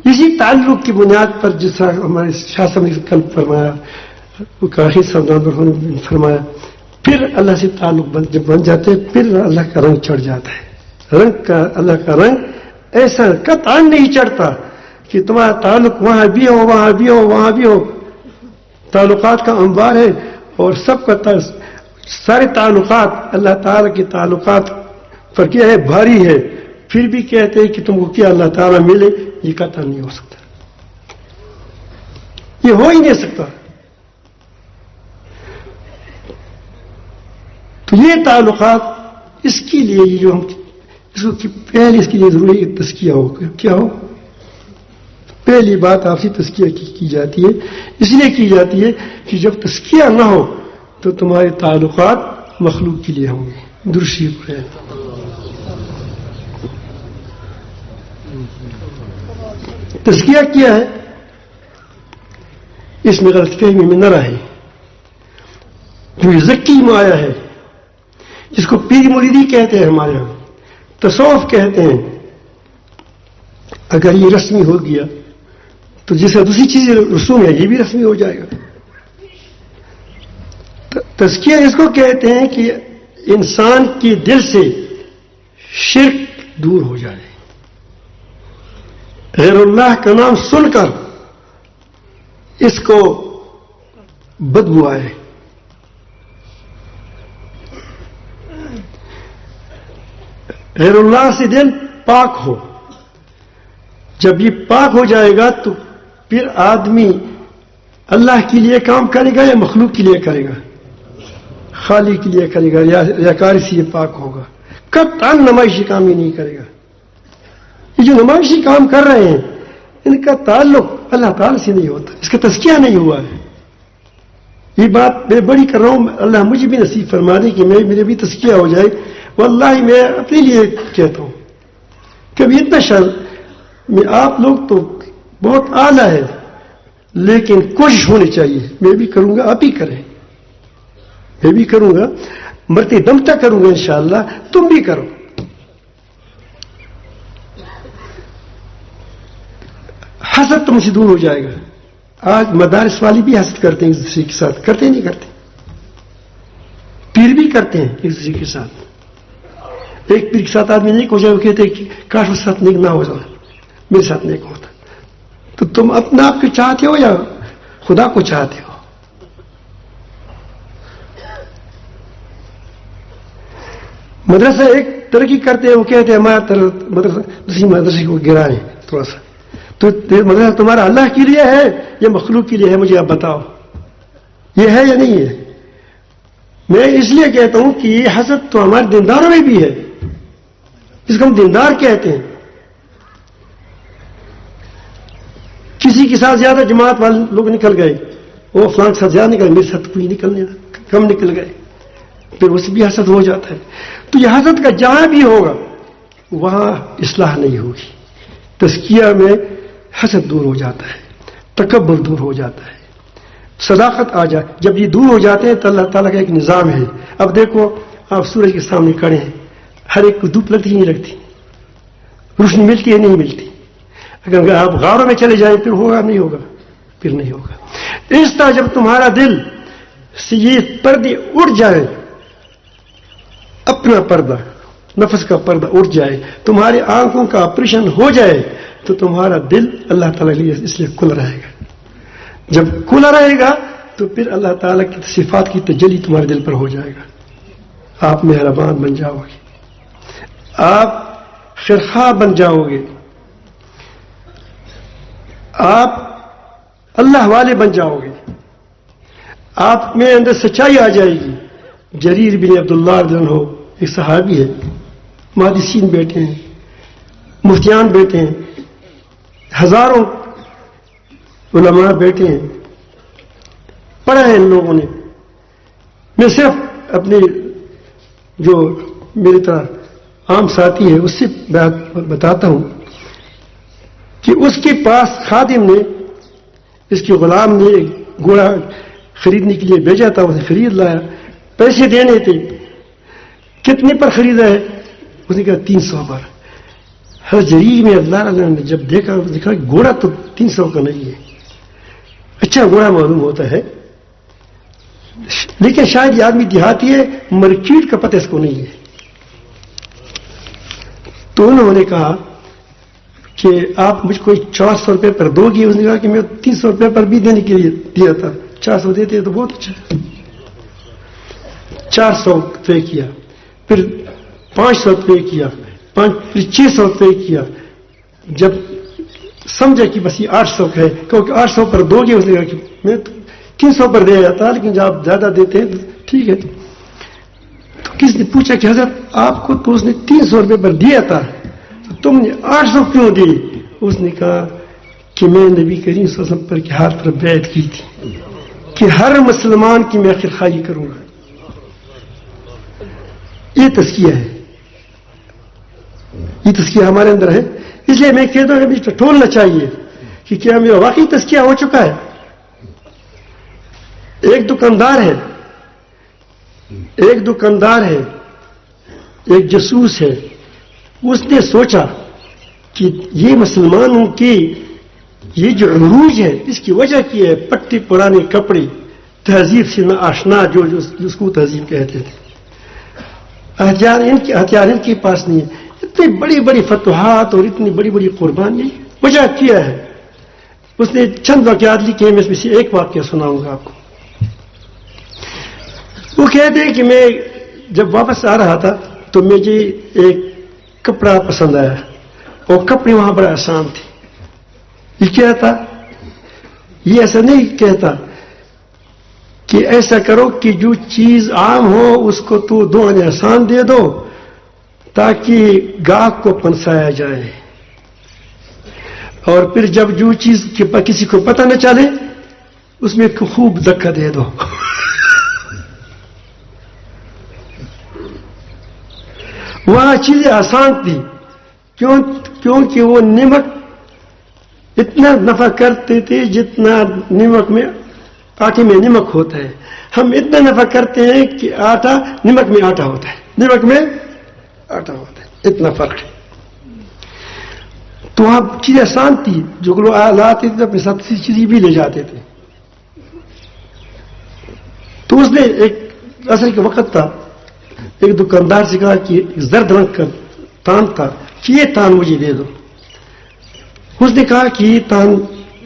[SPEAKER 1] اسی تعلق کی بنیاد پر جس طرح ہمارے شاہ صاحب نے کل فرمایا, کاشی صاحب فرمایا, پھر اللہ سے تعلق جب بن جاتے ہیں پھر اللہ کا رنگ چڑھ جاتا ہے. اللہ کا رنگ ایسا قطعاً نہیں چڑھتا کہ تمہارا تعلق وہاں بھی ہو وہاں بھی ہو وہاں بھی ہو. تعلقات کا انبار ہے اور سب کا سارے تعلقات اللہ تعالیٰ کے تعلقات پر کیا ہے, بھاری ہے. پھر بھی کہتے ہیں کہ تم کو کیا اللہ تعالیٰ ملے, یہ قطع نہیں ہو سکتا, یہ ہو ہی نہیں سکتا. تو یہ تعلقات اس کے لیے یہ جو ہم اس کو پہلے اس کے لیے ضروری تزکیہ ہو. کیا ہو؟ پہلی بات آپ سے تزکیہ کی جاتی ہے. اس لیے کی جاتی ہے کہ جب تزکیہ نہ ہو تو تمہارے تعلقات مخلوق کے لیے ہوں گے. درشی ہے. تزکیہ کیا ہے اس میں غلط فہمی میں نہ رہے. جو زکی مایا ہے جس کو پیر مریدی کہتے ہیں ہمارے یہاں, تصوف کہتے ہیں, اگر یہ رسمی ہو گیا تو جیسا دوسری چیزیں رسوم ہے یہ بھی رسمی ہو جائے گا. تزکیہ اس کو کہتے ہیں کہ انسان کے دل سے شرک دور ہو جائے, غیر اللہ کا نام سن کر اس کو بدبو آئے. غیر اللہ سے دل پاک ہو. جب یہ پاک ہو جائے گا تو پھر آدمی اللہ کے لیے کام کرے گا یا مخلوق کے لیے کرے گا؟ خالق کے لیے کرے گا. ریاکاری سے یہ پاک ہوگا. قطعاً نمائشی کام ہی نہیں کرے گا. یہ جو نمائشی کام کر رہے ہیں ان کا تعلق اللہ تعالی سے نہیں ہوتا, اس کا تزکیہ نہیں ہوا ہے. یہ بات میں بڑی کر رہا ہوں, اللہ مجھے بھی نصیب فرما دے کہ میرے بھی تزکیہ ہو جائے. واللہ میں اپنے لیے کہتا ہوں کبھی اتنا میں آپ لوگ تو بہت اعلیٰ ہے لیکن کوشش ہونی چاہیے. میں بھی کروں گا, آپ ہی کریں, میں بھی کروں گا, مرتے دم تک کروں گا انشاءاللہ, تم بھی کرو. حسد تم سے دور ہو جائے گا. آج مدارس والی بھی حسد کرتے ہیں ایک دوسرے کے ساتھ, کرتے نہیں کرتے؟ پیر بھی کرتے ہیں ایک دوسرے کے ساتھ. ایک پیر کے ساتھ آدمی نیک ہو جائے, وہ کہتے ہیں کہ کاش اس ساتھ نیک نہ ہو جائے, میرے ساتھ نیک ہوتا. تو تم اپنا آپ کو چاہتے ہو یا خدا کو چاہتے ہو؟ مدرسہ ایک ترقی کرتے ہیں, وہ کہتے ہیں ہمارا مدرسہ دوسری مدرسے کو گرائیں تھوڑا سا. تو مدرسہ تمہارا اللہ کے لیے ہے یا مخلوق کے لیے ہے؟ مجھے آپ بتاؤ, یہ ہے یا نہیں ہے؟ میں اس لیے کہتا ہوں کہ یہ حسد تو ہمارے دینداروں میں بھی ہے, اس کو ہم دیندار کہتے ہیں. کسی کے ساتھ زیادہ جماعت والے لوگ نکل گئے, وہ فلاں کے ساتھ زیادہ نکل گئے, میرے ساتھ کوئی نکلنے کم نکل گئے, پھر اس سے بھی حسد ہو جاتا ہے. تو یہ حسد کا جہاں بھی ہوگا وہاں اصلاح نہیں ہوگی. تزکیہ میں حسد دور ہو جاتا ہے, تکبر دور ہو جاتا ہے, صداقت آ جائے. جب یہ دور ہو جاتے ہیں تو اللہ تعالیٰ کا ایک نظام ہے. اب دیکھو آپ سورج کے سامنے کھڑے ہیں, ہر ایک کو دھوپ لگتی نہیں لگتی, روشنی ملتی ہے نہیں ملتی. اگر آپ غاروں میں چلے جائیں پھر ہوگا نہیں ہوگا؟ پھر نہیں ہوگا. اس طرح جب تمہارا دل سے یہ پردے اٹھ جائے, اپنا پردہ نفس کا پردہ اٹھ جائے, تمہاری آنکھوں کا آپریشن ہو جائے, تو تمہارا دل اللہ تعالیٰ کے لیے اس لیے کھلا رہے گا. جب کھلا رہے گا تو پھر اللہ تعالیٰ کی صفات کی تجلی تمہارے دل پر ہو جائے گا. آپ مہربان بن جاؤ گے, آپ خیرخواہ بن جاؤ گے، آپ اللہ والے بن جاؤ گے، آپ میں اندر سچائی آ جائے گی۔ جریر بن عبداللہ رضی اللہ عنہ ایک صحابی ہے، محدثین بیٹھے ہیں، مفتیان بیٹھے ہیں، ہزاروں علماء بیٹھے ہیں، پڑھا ہے ان لوگوں نے۔ میں صرف اپنے جو میری طرح عام ساتھی ہے اس سے بتاتا ہوں کہ اس کے پاس خادم نے، اس کے غلام نے ایک گھوڑا خریدنے کے لیے بھیجا تھا، اسے خرید لایا، پیسے دینے تھے، کتنے پر خریدا ہے؟ اس نے کہا 300 پر۔ ہر جریر میں اللہ نے جب دیکھا گھوڑا تو 300 کا نہیں ہے، اچھا گھوڑا معلوم ہوتا ہے، لیکن شاید یہ آدمی دیہاتی ہے، مارکیٹ کا پتہ اس کو نہیں ہے۔ تو انہوں نے کہا کہ آپ مجھ کو 400 روپے پر دو گے؟ اس نے کہا کہ میں 300 روپے پر بھی دینے کے لیے دیا تھا، 400 دیتے تو بہت اچھا۔ 400 روپے کیا، پھر 500 روپے کیا، پھر 600 روپے کیا۔ جب سمجھا کہ بس یہ 800 ہے، کیونکہ 800 پر دو گے، اس نے کہا کہ میں 300 پر دے جاتا، لیکن جب آپ زیادہ دیتے ہیں تو ٹھیک ہے۔ تو کس نے پوچھا کہ حضرت آپ کو تو اس نے 300 روپے پر دیا تھا، تم نے 800 کیوں دی؟ اس نے کہا کہ میں نبی کریم صلی اللہ علیہ وسلم پر کے ہاتھ پر بیعت کی تھی کہ ہر مسلمان کی میں خیرخواہی کروں گا۔ یہ تزکیہ ہے، یہ تزکیہ ہمارے اندر ہے۔ اس لیے میں کہتا ہوں کہ ٹھولنا چاہیے کہ کیا میرا واقعی تزکیہ ہو چکا ہے۔ ایک دکاندار ہے، ایک جاسوس ہے، اس نے سوچا کہ یہ مسلمانوں کی یہ جو عروج ہے اس کی وجہ کی ہے پٹی پرانے کپڑے، تہذیب سے نہ آشنا، جو جس کو تہذیب کہتے تھے، ہتھیار ان کے پاس نہیں ہے، اتنی بڑی بڑی فتوحات اور اتنی بڑی بڑی قربانی وجہ کیا ہے۔ اس نے چند واقعات لکھے ہیں، میں اس میں سے ایک واقعہ سناؤں گا آپ کو۔ وہ کہتے ہیں کہ میں جب واپس آ رہا تھا تو مجھے ایک کپڑا پسند آیا، اور کپڑے وہاں بڑا آسان تھے۔ یہ کیا تھا؟ یہ ایسا نہیں کہتا کہ ایسا کرو کہ جو چیز عام ہو اس کو تو دو آنے آسان دے دو تاکہ گاہک کو پنسایا جائے، اور پھر جب جو چیز کسی کو پتہ نہ چلے اس میں خوب دھکا دے دو۔ وہاں چیزیں آسان تھی، کیونکہ وہ نمک اتنا نفع کرتے تھے جتنا نمک میں آٹے میں نمک ہوتا ہے۔ ہم اتنا نفع کرتے ہیں کہ نمک میں آٹا ہوتا ہے، نمک میں آٹا ہوتا ہے، اتنا فرق ہے۔ تو وہاں چیزیں آسان تھی، جو لوگ لاتے تھے اپنے ساتھ چیزیں بھی لے جاتے تھے۔ تو اس نے ایک عصر کے وقت تھا، ایک دکاندار سے کہا کہ زرد رنگ کا تان تھا کہ یہ تان مجھے دے دو۔ اس نے کہا کہ یہ تان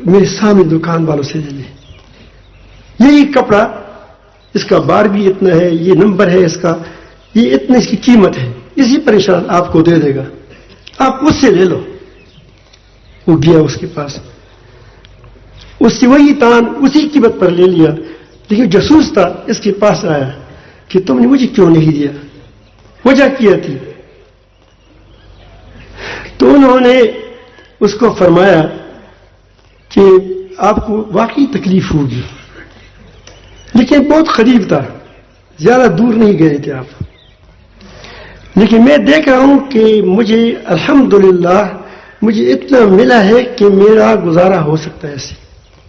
[SPEAKER 1] میرے سامنے دکان والوں سے لے لے، یہی کپڑا، اس کا بار بھی اتنا ہے، یہ نمبر ہے اس کا، یہ اتنا اس کی قیمت ہے، اسی پر انشاءاللہ آپ کو دے دے گا، آپ اس سے لے لو۔ وہ گیا اس کے پاس، اس سے وہی تان اسی قیمت پر لے لیا، لیکن جاسوس تھا، اس کے پاس آیا کہ تم نے مجھے کیوں نہیں دیا؟ وجہ کیا تھی؟ تو انہوں نے اس کو فرمایا کہ آپ کو واقعی تکلیف ہوگی، لیکن بہت قریب تھا، زیادہ دور نہیں گئے تھے آپ، لیکن میں دیکھ رہا ہوں کہ مجھے الحمدللہ مجھے اتنا ملا ہے کہ میرا گزارا ہو سکتا ہے ایسے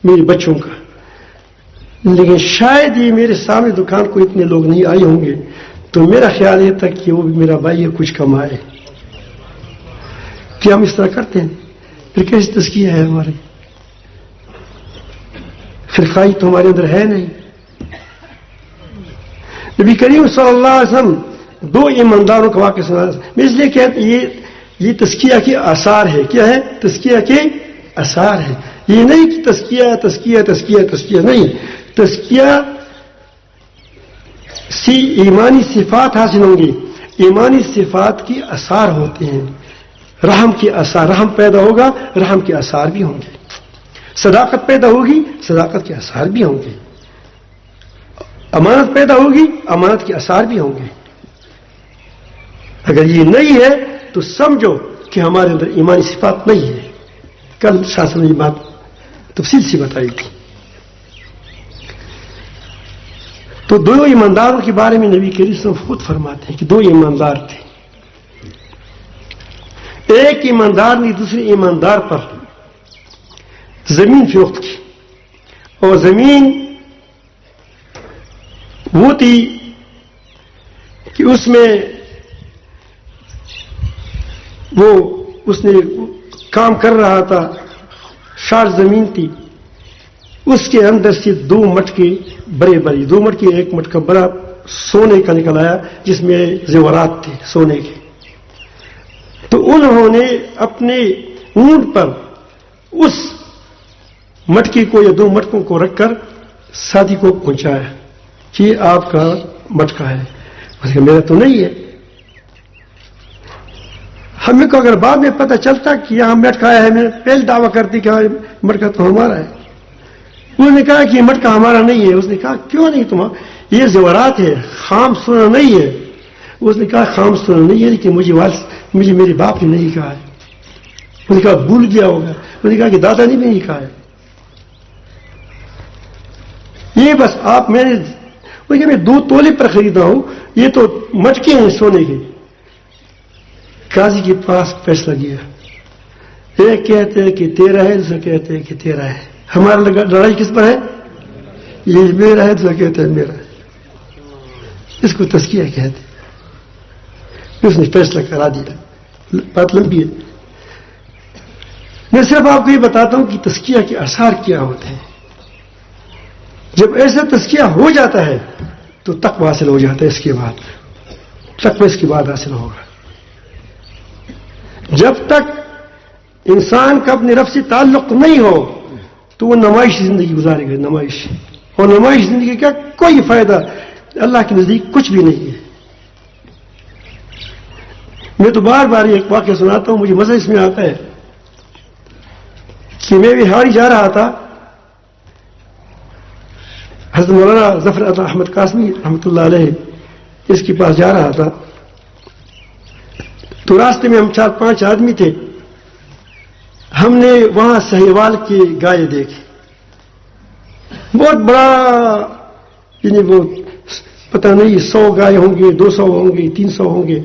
[SPEAKER 1] میرے بچوں کا، لیکن شاید یہ میرے سامنے دکان کو اتنے لوگ نہیں آئے ہوں گے، تو میرا خیال یہ تھا کہ وہ بھی میرا بھائی کچھ کمائے۔ کیا ہم اس طرح کرتے ہیں؟ پھر کیسی تزکیہ ہے ہمارے؟ خیرخواہی تو ہمارے اندر ہے نہیں۔ نبی کریم صلی اللہ علیہ وسلم دو ایمانداروں کا واقعہ سنا، میں اس لیے کہتے یہ تزکیہ کے آثار ہے۔ کیا ہے؟ تزکیہ کے آثار ہے، یہ نہیں کہ تزکیہ نہیں، تزکیہ سے ایمانی صفات حاصل ہوں گی، ایمانی صفات کے آثار ہوتے ہیں، رحم کے آثار، رحم پیدا ہوگا، رحم کے آثار بھی ہوں گے. صداقت پیدا ہوگی، صداقت کے آثار بھی ہوں گے. امانت پیدا ہوگی، امانت کے آثار بھی ہوں گے. اگر یہ نہیں ہے تو سمجھو کہ ہمارے اندر ایمانی صفات نہیں ہے. کل شاہ نے یہ بات تفصیل سے بتائی تھی. تو دو ایمانداروں کے بارے میں نبی کریم صلی اللہ علیہ وسلم خود فرماتے ہیں کہ دو ایماندار تھے. ایک ایماندار نے دوسرے ایماندار پر زمین فروخت کی، اور زمین وہ تھی کہ اس میں وہ اس نے کام کر رہا تھا، شارٹ زمین تھی. اس کے اندر سے 2 مٹکے بڑے بڑے، 2 مٹکے، ایک مٹکا بڑا سونے کا نکل آیا جس میں زیورات تھے سونے کے. تو انہوں نے اپنے اونٹ پر اس مٹکے کو یا 2 مٹکوں کو رکھ کر ساتھی کو پہنچایا کہ یہ آپ کا مٹکا ہے. اس نے کہا میرا تو نہیں ہے. ہمیں کو اگر بعد میں پتہ چلتا کہ یہاں مٹکا ہے، ہمیں پہلے دعویٰ کرتی کہ مٹکا تو ہمارا ہے. انہوں نے کہا کہ یہ مٹکا ہمارا نہیں ہے. اس نے کہا کیوں نہیں تمہارا؟ یہ زیورات ہے، خام سونا نہیں ہے. اس نے کہا خام سونا نہیں ہے لیکن مجھے میرے باپ نے نہیں کہا ہے. اس نے کہا بھول گیا ہوگا. اس نے کہا کہ دادا نے بھی نہیں کہا ہے. یہ بس آپ میں 2 تولے پر خریدا ہوں، یہ تو مٹکے ہیں سونے کے. قاضی کے پاس فیصلہ گیا. ایک کہتے ہیں کہ 13 ہے، دوسرے کہتے ہیں کہ 13 ہے. ہمارا لڑائی کس پر ہے؟ یہ میرا ہے، دوسرا کہتے ہیں میرا ہے. اس کو تزکیہ کہتے ہیں. اس نے فیصلہ کرا دیا. بات لمبی ہے، میں صرف آپ کو یہ بتاتا ہوں کہ تزکیہ کے آثار کیا ہوتے ہیں. جب ایسا تزکیہ ہو جاتا ہے تو تقویٰ حاصل ہو جاتا ہے. اس کے بعد تقویٰ اس کے بعد حاصل ہوگا. جب تک انسان کا اپنے رب سے تعلق نہیں ہو تو وہ نمائشی زندگی گزارے گا. نمائش، اور نمائشی زندگی کا کوئی فائدہ اللہ کے نزدیک کچھ بھی نہیں ہے. میں تو بار بار ایک واقعہ سناتا ہوں، مجھے مزہ اس میں آتا ہے کہ میں بہار جا رہا تھا. حضرت مولانا ظفر عطا احمد قاسمی رحمۃ اللہ علیہ اس کے پاس جا رہا تھا. تو راستے میں ہم 4-5 آدمی تھے. ہم نے وہاں سہیوال کی گائے دیکھی. بہت بڑا، یعنی وہ پتہ نہیں 100 گائے ہوں گے، 200 ہوں گے، 300 ہوں گے،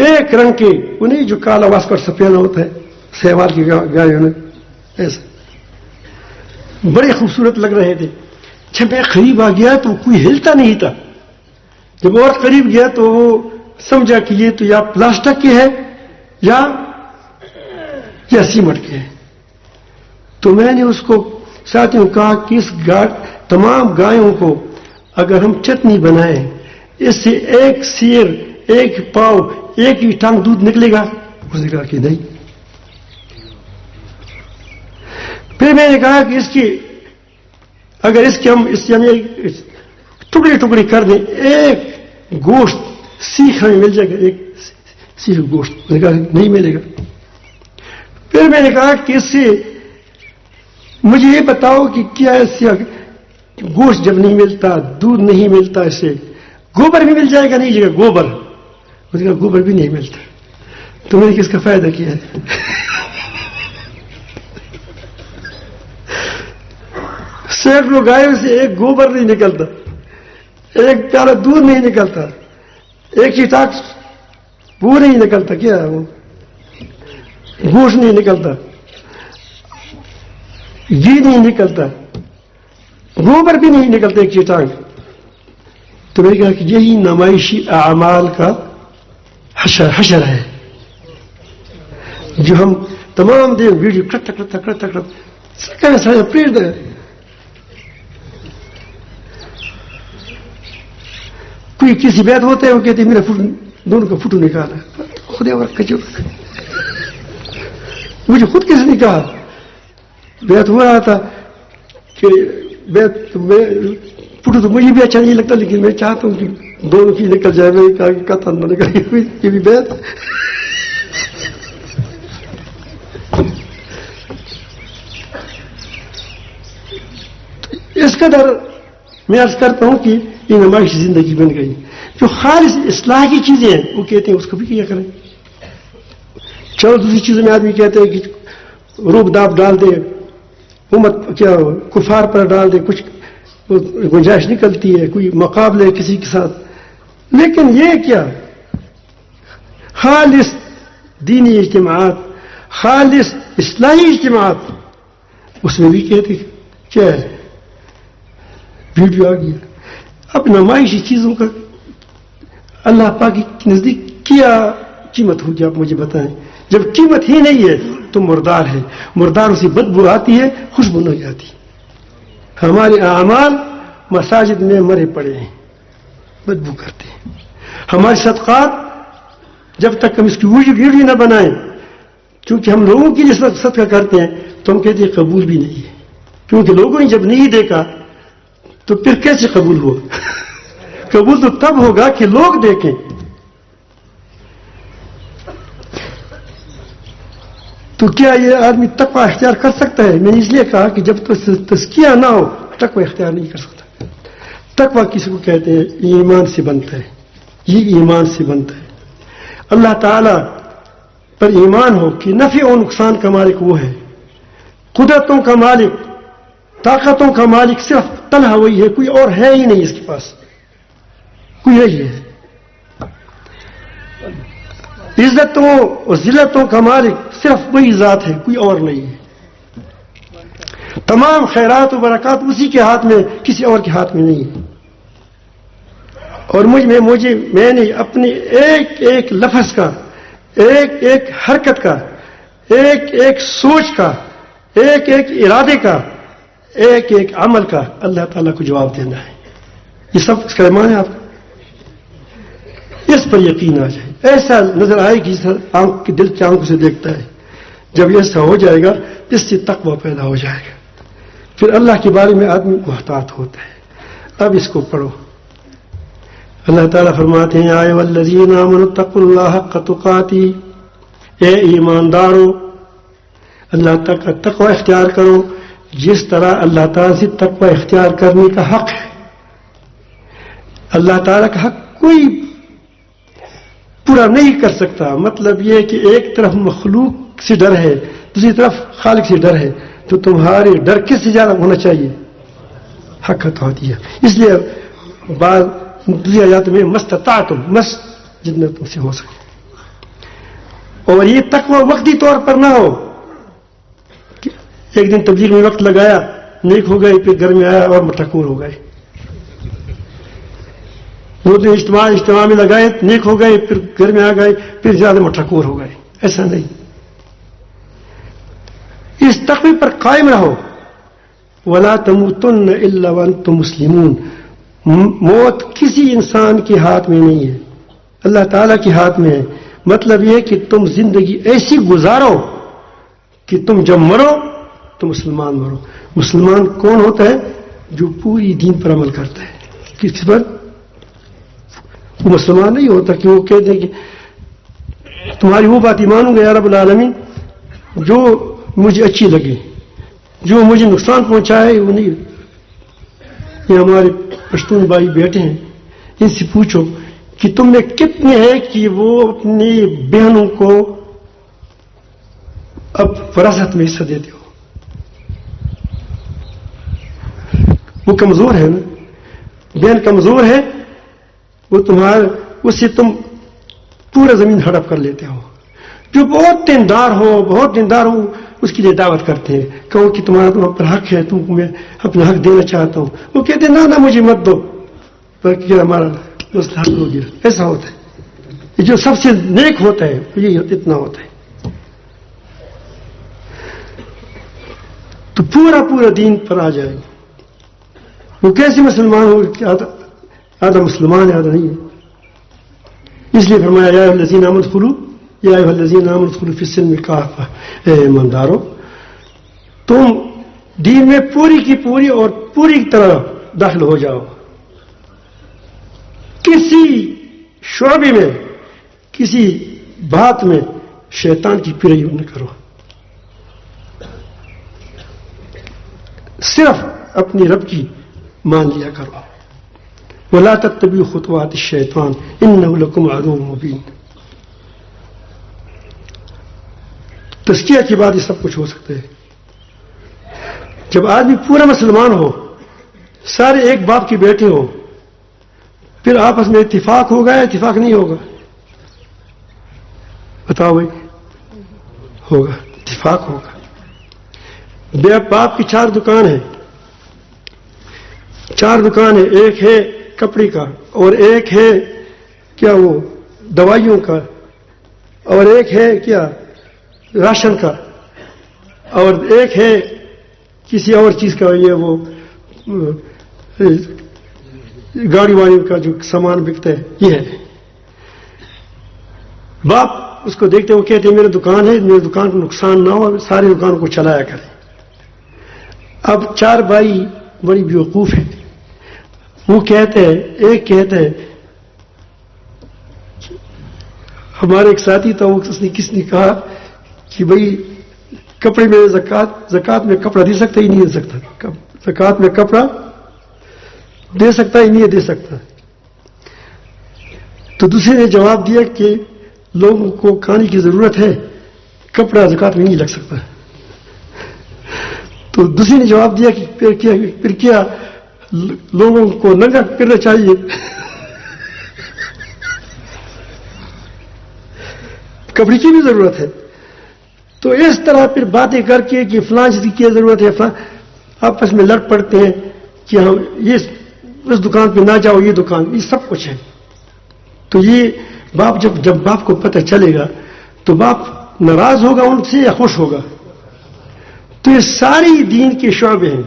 [SPEAKER 1] ایک رنگ کے. انہیں جو کالا واسکٹ سفید ہوتا ہے سہیوال کی گائے ہونے ایسا بڑے خوبصورت لگ رہے تھے. جب میں قریب آ گیا تو کوئی ہلتا نہیں تھا. جب اور قریب گیا تو وہ سمجھا کہ یہ تو یا پلاسٹک کے ہے یا سیمٹ کے ہے. تو میں نے اس کو ساتھیوں کہا کہ اس تمام گایوں کو اگر ہم چٹنی بنائیں، اس سے ایک سیر، ایک پاؤ، ایک ہی ٹانگ دودھ نکلے گا؟ اس نے کہا کہ نہیں. پھر میں نے کہا کہ اگر اس کے ہم ٹکڑے ٹکڑے کر دیں، ایک گوشت سیخ ہمیں مل جائے گا، ایک سیخ گوشت. اس نے کہا نہیں ملے گا. پھر میں نے کہا کہ اس سے مجھے یہ بتاؤ کہ کیا اس سے گوشت جب نہیں ملتا، دودھ نہیں ملتا، اس سے گوبر بھی مل جائے گا؟ نہیں جائے گا گوبر. اس نے کہا گوبر بھی نہیں ملتا. تو میں نے کس کا فائدہ کیا ہے؟ سینکڑوں گایوں سے ایک گوبر نہیں نکلتا، ایک پیالہ دودھ نہیں نکلتا، ایک ہی ٹاک وہ نہیں نکلتا. کیا وہ گوشت نہیں نکلتا، گھی نہیں نکلتا، گوبر بھی نہیں نکلتا، ایک چیٹانگ. تو میں نے کہا کہ یہی نمائشی اعمال کا حشر ہے جو ہم تمام دن ویڈیو پریٹ دیں. کوئی کسی بیت ہوتا ہے وہ کہتے ہیں میرا دونوں کا فوٹو نکالا. خود مجھے خود کسی نے کہا بیت ہو رہا تھا کہ فوٹو تو مجھے بھی اچھا نہیں لگتا لیکن میں چاہتا ہوں کہ دونوں کی نکل جائے. میں کہا کہ یہ بھی بیت. اس قدر میں عرض کرتا ہوں کہ یہ نمائش زندگی بن گئی. جو خالص اصلاح کی چیزیں ہیں وہ کہتے ہیں اس کو بھی کیا کریں. چلو دوسری چیزوں میں آدمی کہتے ہیں کہ روب داب ڈال دے, امت کیا کفار پر ڈال دے, کچھ گنجائش نکلتی ہے, کوئی مقابلے کسی کے ساتھ. لیکن یہ کیا خالص دینی اجتماعات, خالص اصلاحی اجتماعات, اس میں بھی کہتے کیا ہے ویڈیو آ گیا. اب نمائشی چیزوں کا اللہ پاک کے نزدیک کیا قیمت ہوگی آپ مجھے بتائیں. جب قیمت ہی نہیں ہے تو مردار ہے, مردار اسی بدبو آتی ہے, خوشبو نہیں آتی. ہمارے اعمال مساجد میں مرے پڑے ہیں, بدبو کرتے ہیں. ہمارے صدقات جب تک ہم اس کی ویڈیو نہ بنائیں, کیونکہ ہم لوگوں کی جس وقت صدقہ کرتے ہیں تو ہم کہتے ہیں قبول بھی نہیں ہے, کیونکہ لوگوں نے جب نہیں دیکھا تو پھر کیسے قبول ہوا؟ قبول تو تب ہوگا کہ لوگ دیکھیں. تو کیا یہ آدمی تقوی اختیار کر سکتا ہے؟ میں نے اس لیے کہا کہ جب تک تزکیہ نہ ہو تقوی اختیار نہیں کر سکتا. تقوی کسی کو کہتے ہیں؟ ایمان سے بنتا ہے, یہ ایمان سے بنتا ہے. اللہ تعالی پر ایمان ہو کہ نفع و نقصان کا مالک وہ ہے, قدرتوں کا مالک, طاقتوں کا مالک صرف تنہا وہی ہے, کوئی اور ہے ہی نہیں اس کے پاس, کوئی یہی ہے. عزتوں اور ذلتوں کا مالک صرف وہی ذات ہے, کوئی اور نہیں ہے. تمام خیرات و برکات اسی کے ہاتھ میں, کسی اور کے ہاتھ میں نہیں ہے. اور میں نے اپنے ایک ایک لفظ کا, ایک ایک حرکت کا, ایک ایک سوچ کا, ایک ایک ارادے کا, ایک ایک عمل کا اللہ تعالیٰ کو جواب دینا ہے. یہ سب اس کا ایمان ہے آپ کا, اس پر یقین آ جائے. ایسا نظر آئے کہ آنکھ کے دل کی آنکھوں سے دیکھتا ہے. جب ایسا ہو جائے گا اس سے تقویٰ پیدا ہو جائے گا, پھر اللہ کے بارے میں آدمی محتاط ہوتا ہے. اب اس کو پڑھو. اللہ تعالیٰ فرماتے ہیں یا الذین آمنوا اتقوا اللہ حق تقاتی, اے ایماندارو اللہ تعالیٰ کا تقوی اختیار کرو جس طرح اللہ تعالیٰ سے تقوی اختیار کرنے کا حق ہے. اللہ تعالیٰ کا حق کوئی پورا نہیں کر سکتا. مطلب یہ کہ ایک طرف مخلوق سے ڈر ہے, دوسری طرف خالق سے ڈر ہے, تو تمہارے ڈر کس سے زیادہ ہونا چاہیے؟ حق تو دیا. اس لیے بعض دوسری آیات میں مستطاعتم, جتنا تم سے ہو سکے. اور یہ تقوی وقتی طور پر نہ ہو کہ ایک دن تبلیغ میں وقت لگایا, نیک ہو گئے, پھر گھر میں آیا اور مٹکور ہو گئے. 2 دن اجتماع میں لگائے, نیک ہو گئے, پھر گھر میں آ گئے, پھر زیادہ مٹکور ہو گئے. ایسا نہیں. اس تقوی پر قائم رہو. وَلَا تَمُوتُنَّ إِلَّا وَأَنْتُمْ مُسْلِمُونَ. موت کسی انسان کے ہاتھ میں نہیں ہے, اللہ تعالیٰ کے ہاتھ میں ہے. مطلب یہ کہ تم زندگی ایسی گزارو کہ تم جب مرو تو مسلمان مرو. مسلمان کون ہوتا ہے؟ جو پوری دین پر عمل کرتا ہے. کس پر؟ وہ مسلمان نہیں ہوتا کہ وہ کہتے ہیں کہ تمہاری وہ بات ہی مانوں گا یا رب العالمین جو مجھے اچھی لگے, جو مجھے نقصان پہنچائے وہ نہیں. یہ ہمارے پشتون بھائی بیٹھے ہیں, ان سے پوچھو کہ تم میں کتنے ہیں کہ وہ اپنی بہنوں کو اب وراثت میں حصہ دیتے ہو. وہ کمزور ہے نا, بہن کمزور ہے, وہ تمہارے اس سے تم پورا زمین ہڑپ کر لیتے ہو. جو بہت دیندار ہو اس کے لیے دعوت کرتے ہیں, کہو کہ تمہارا تم پر حق ہے, تم کو میں اپنا حق دینا چاہتا ہوں. وہ کہتے ہیں نہ مجھے مت دو, بلکہ ہمارا مسئلہ حل ہو گیا. ایسا ہوتا ہے. جو سب سے نیک ہوتا ہے یہ اتنا ہوتا ہے. تو پورا دین پر آ جائے. وہ کیسے مسلمان ہو کہ آدھا مسلمان ہے آدھا نہیں ہے. اس لیے فرمایا یا الذین آمنوا ادخلوا یا ایھا الذین آمنوا ادخلوا فی السلم کافہ. اے ایماندارو تم دین میں پوری کی پوری اور پوری طرح داخل ہو جاؤ. کسی شعبے میں کسی بات میں شیطان کی پیروی نہ کرو. صرف اپنی رب کی مان لیا کرو. وَلَا تَتَّبِعُوا خُطُوَاتِ الشَّيْطَانِ إِنَّهُ لَكُمْ عَدُوٌّ مُبِينٌ. تزکیہ کے بعد یہ سب کچھ ہو سکتا ہے. جب آدمی پورا مسلمان ہو, سارے ایک باپ کے بیٹے ہو, پھر آپس میں اتفاق ہوگا یا اتفاق نہیں ہوگا؟ بتاؤ بھائی. ہوگا, اتفاق ہوگا. بے باپ کی 4 دکان ہیں, 4 دکانیں, ایک ہے کپڑے کا, اور ایک ہے کیا وہ دوائیوں کا, اور ایک ہے کیا راشن کا, اور ایک ہے کسی اور چیز کا, یہ وہ گاڑی واڑی کا جو سامان بکتا ہے. یہ ہے باپ اس کو دیکھتے, وہ کہتے ہیں میرے دکان ہے, میرے دکان کو نقصان نہ ہو, ساری دکان کو چلایا کریں. اب 4 بھائی بڑی بیوقوف ہیں. وہ کہتے ہیں, ایک کہتے ہیں, ہمارے ایک ساتھی تھا, وہ کس نے کہا کہ بھائی کپڑے میں زکات میں کپڑا دے سکتا ہی نہیں دے سکتا, زکات میں کپڑا دے سکتا ہی نہیں دے سکتا. تو دوسرے نے جواب دیا کہ لوگوں کو کھانے کی ضرورت ہے, کپڑا زکات میں نہیں لگ سکتا. تو دوسری نے جواب دیا کہ پھر کیا لوگوں کو ننگا کرنا چاہیے. کپڑے کی بھی ضرورت ہے. تو اس طرح پھر باتیں کر کے کہ فلاں چیز کی کیا ضرورت ہے, فلاں آپس میں لڑ پڑتے ہیں کہ ہم یہ اس دکان پہ نہ جاؤ, یہ دکان, یہ سب کچھ ہے. تو یہ باپ جب باپ کو پتہ چلے گا تو باپ ناراض ہوگا ان سے یا خوش ہوگا؟ تو یہ ساری دین کے شعبے ہیں.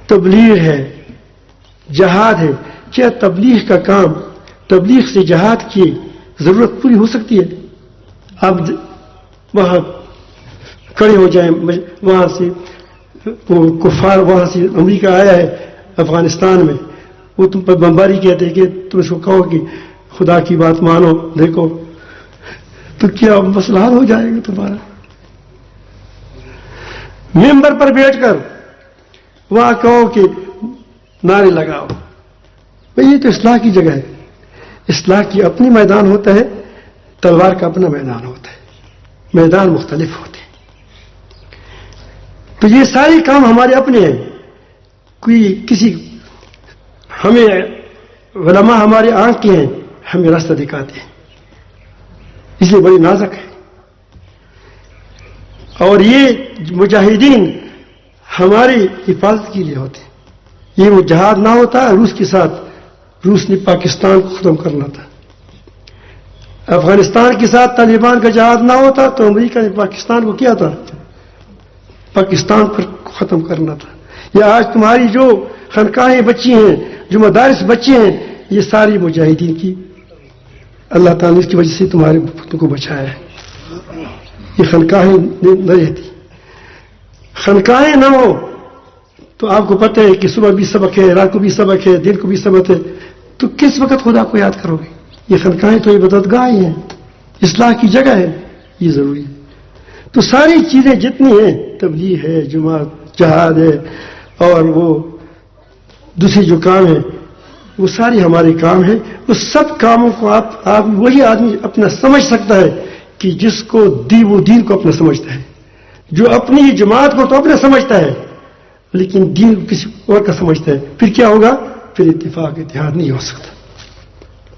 [SPEAKER 1] تبلیغ ہے, جہاد ہے. کیا تبلیغ کا کام, تبلیغ سے جہاد کی ضرورت پوری ہو سکتی ہے؟ آپ وہاں کھڑے ہو جائیں, وہاں سے وہ کفار وہاں سے امریکہ آیا ہے افغانستان میں, وہ تم پر بمباری کہتے ہیں کہ تم اس کو کہو کہ خدا کی بات مانو, دیکھو, تو کیا مسئلہ حل ہو جائے گا تمہارا؟ ممبر پر بیٹھ کر وہاں کہو کہ نعرے لگاؤ, بھئی یہ تو اصلاح کی جگہ ہے. اصلاح کی اپنی میدان ہوتا ہے, تلوار کا اپنا میدان ہوتا ہے, میدان مختلف ہوتے ہیں. تو یہ سارے کام ہمارے اپنے ہیں. کوئی کسی ہمیں علماء ہمارے آنکھ کے ہیں, ہمیں راستہ دکھاتے ہیں, اس لیے بڑی نازک ہے. اور یہ مجاہدین ہماری حفاظت کے لیے ہوتے ہیں. یہ وہ جہاد نہ ہوتا روس کے ساتھ, روس نے پاکستان کو ختم کرنا تھا. افغانستان کے ساتھ طالبان کا جہاد نہ ہوتا تو امریکہ نے پاکستان کو کیا تھا, پاکستان پر ختم کرنا تھا. یا آج تمہاری جو خانقاہیں بچی ہیں, جو مدارس بچے ہیں, یہ ساری مجاہدین کی, اللہ تعالیٰ نے اس کی وجہ سے تمہارے بتوں کو بچایا ہے. یہ خانقاہیں نہ رہتی, خانقاہیں نہ ہو تو آپ کو پتہ ہے کہ صبح بھی سبق ہے, رات کو بھی سبق ہے, دن کو بھی سبق ہے, تو کس وقت خدا کو یاد کرو گے؟ یہ خانقاہیں تو عبادتگاہیں ہیں, اصلاح کی جگہ ہے, یہ ضروری ہے. تو ساری چیزیں جتنی ہیں, تبلیغ ہے, جماعت, جہاد ہے, اور وہ دوسری جو کام ہیں, وہ ساری ہمارے کام ہیں. اس سب کاموں کو آپ وہی آدمی اپنا سمجھ سکتا ہے کہ جس کو وہ دین کو اپنا سمجھتا ہے. جو اپنی جماعت کو تو اپنا سمجھتا ہے, لیکن دین کو کسی اور کا سمجھتا ہے. پھر کیا ہوگا؟ پھر اتفاق اتحاد نہیں ہو سکتا,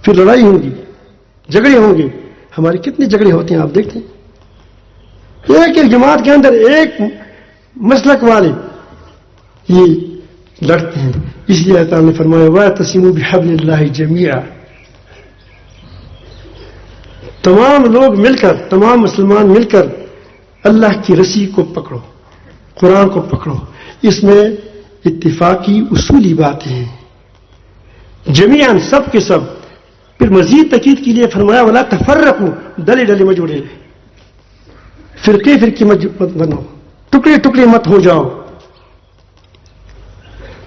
[SPEAKER 1] پھر لڑائی ہوگی, جھگڑے ہوں گے. ہمارے کتنے جھگڑے ہوتے ہیں آپ دیکھتے ہیں. ایک جماعت کے اندر ایک مسلک والے یہ لڑتے ہیں. اس لیے اللہ تعالیٰ نے فرمایا وَاعْتَصِمُوا بِحَبْلِ اللَّهِ جَمِيعًا, تمام لوگ مل کر, تمام مسلمان مل کر اللہ کی رسی کو پکڑو, قرآن کو پکڑو. اس میں اتفاقی اصولی باتیں ہیں, جمیعاً سب کے سب. پھر مزید تاکید کے لیے فرمایا وَلَا تَفَرَّقُوا, ڈلے ڈلے مت جوڑے, فرقے فرقے مت بنو, ٹکڑے ٹکڑے مت ہو جاؤ.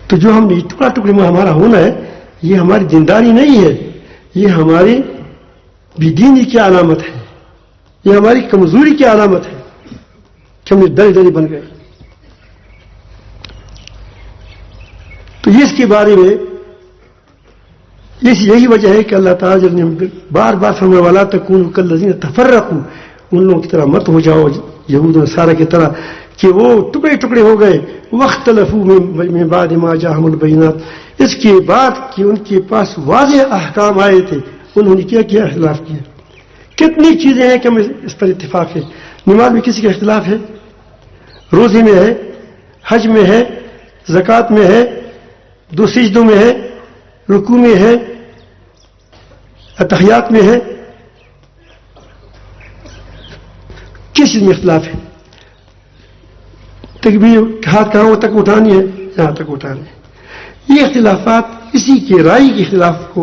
[SPEAKER 1] تو جو ہم ٹکڑا ٹکڑے میں ہمارا ہونا ہے, یہ ہماری دینداری نہیں ہے, یہ ہماری بے دینی کی علامت ہے, یہ ہماری کمزوری کی علامت ہے کہ ہم ڈرے ڈرے بن گئے. تو اس کے بارے میں یہی وجہ ہے کہ اللہ تعالیٰ نے بار بار فرمایا وَلَا تَكُونُوا كَالَّذِينَ تَفَرَّقُوا، ان لوگوں کی طرح مت ہو جاؤ یہود و نصارہ کی طرح کہ وہ ٹکڑے ٹکڑے ہو گئے. وَاخْتَلَفُوا مِن بَعْدِ مَا جَاءَهُمُ الْبَيِّنَاتُ، اس کے بعد کہ ان کے پاس واضح احکام آئے تھے انہوں نے کیا اختلاف کیا. کتنی چیزیں ہیں کہ ہمیں اس پر اتفاق ہے. نماز میں کسی کا اختلاف ہے، روزے میں ہے، حج میں ہے، زکوٰۃ میں ہے، دو سجدوں میں ہے، رکوع میں ہے، اتحیات میں ہے. کس چیز میں اختلاف ہے؟ تکبیر ہاتھ کہاں تک اٹھانی ہے؟ یہاں تک اٹھانی ہے. یہ اختلافات اسی کے رائے کے خلاف کو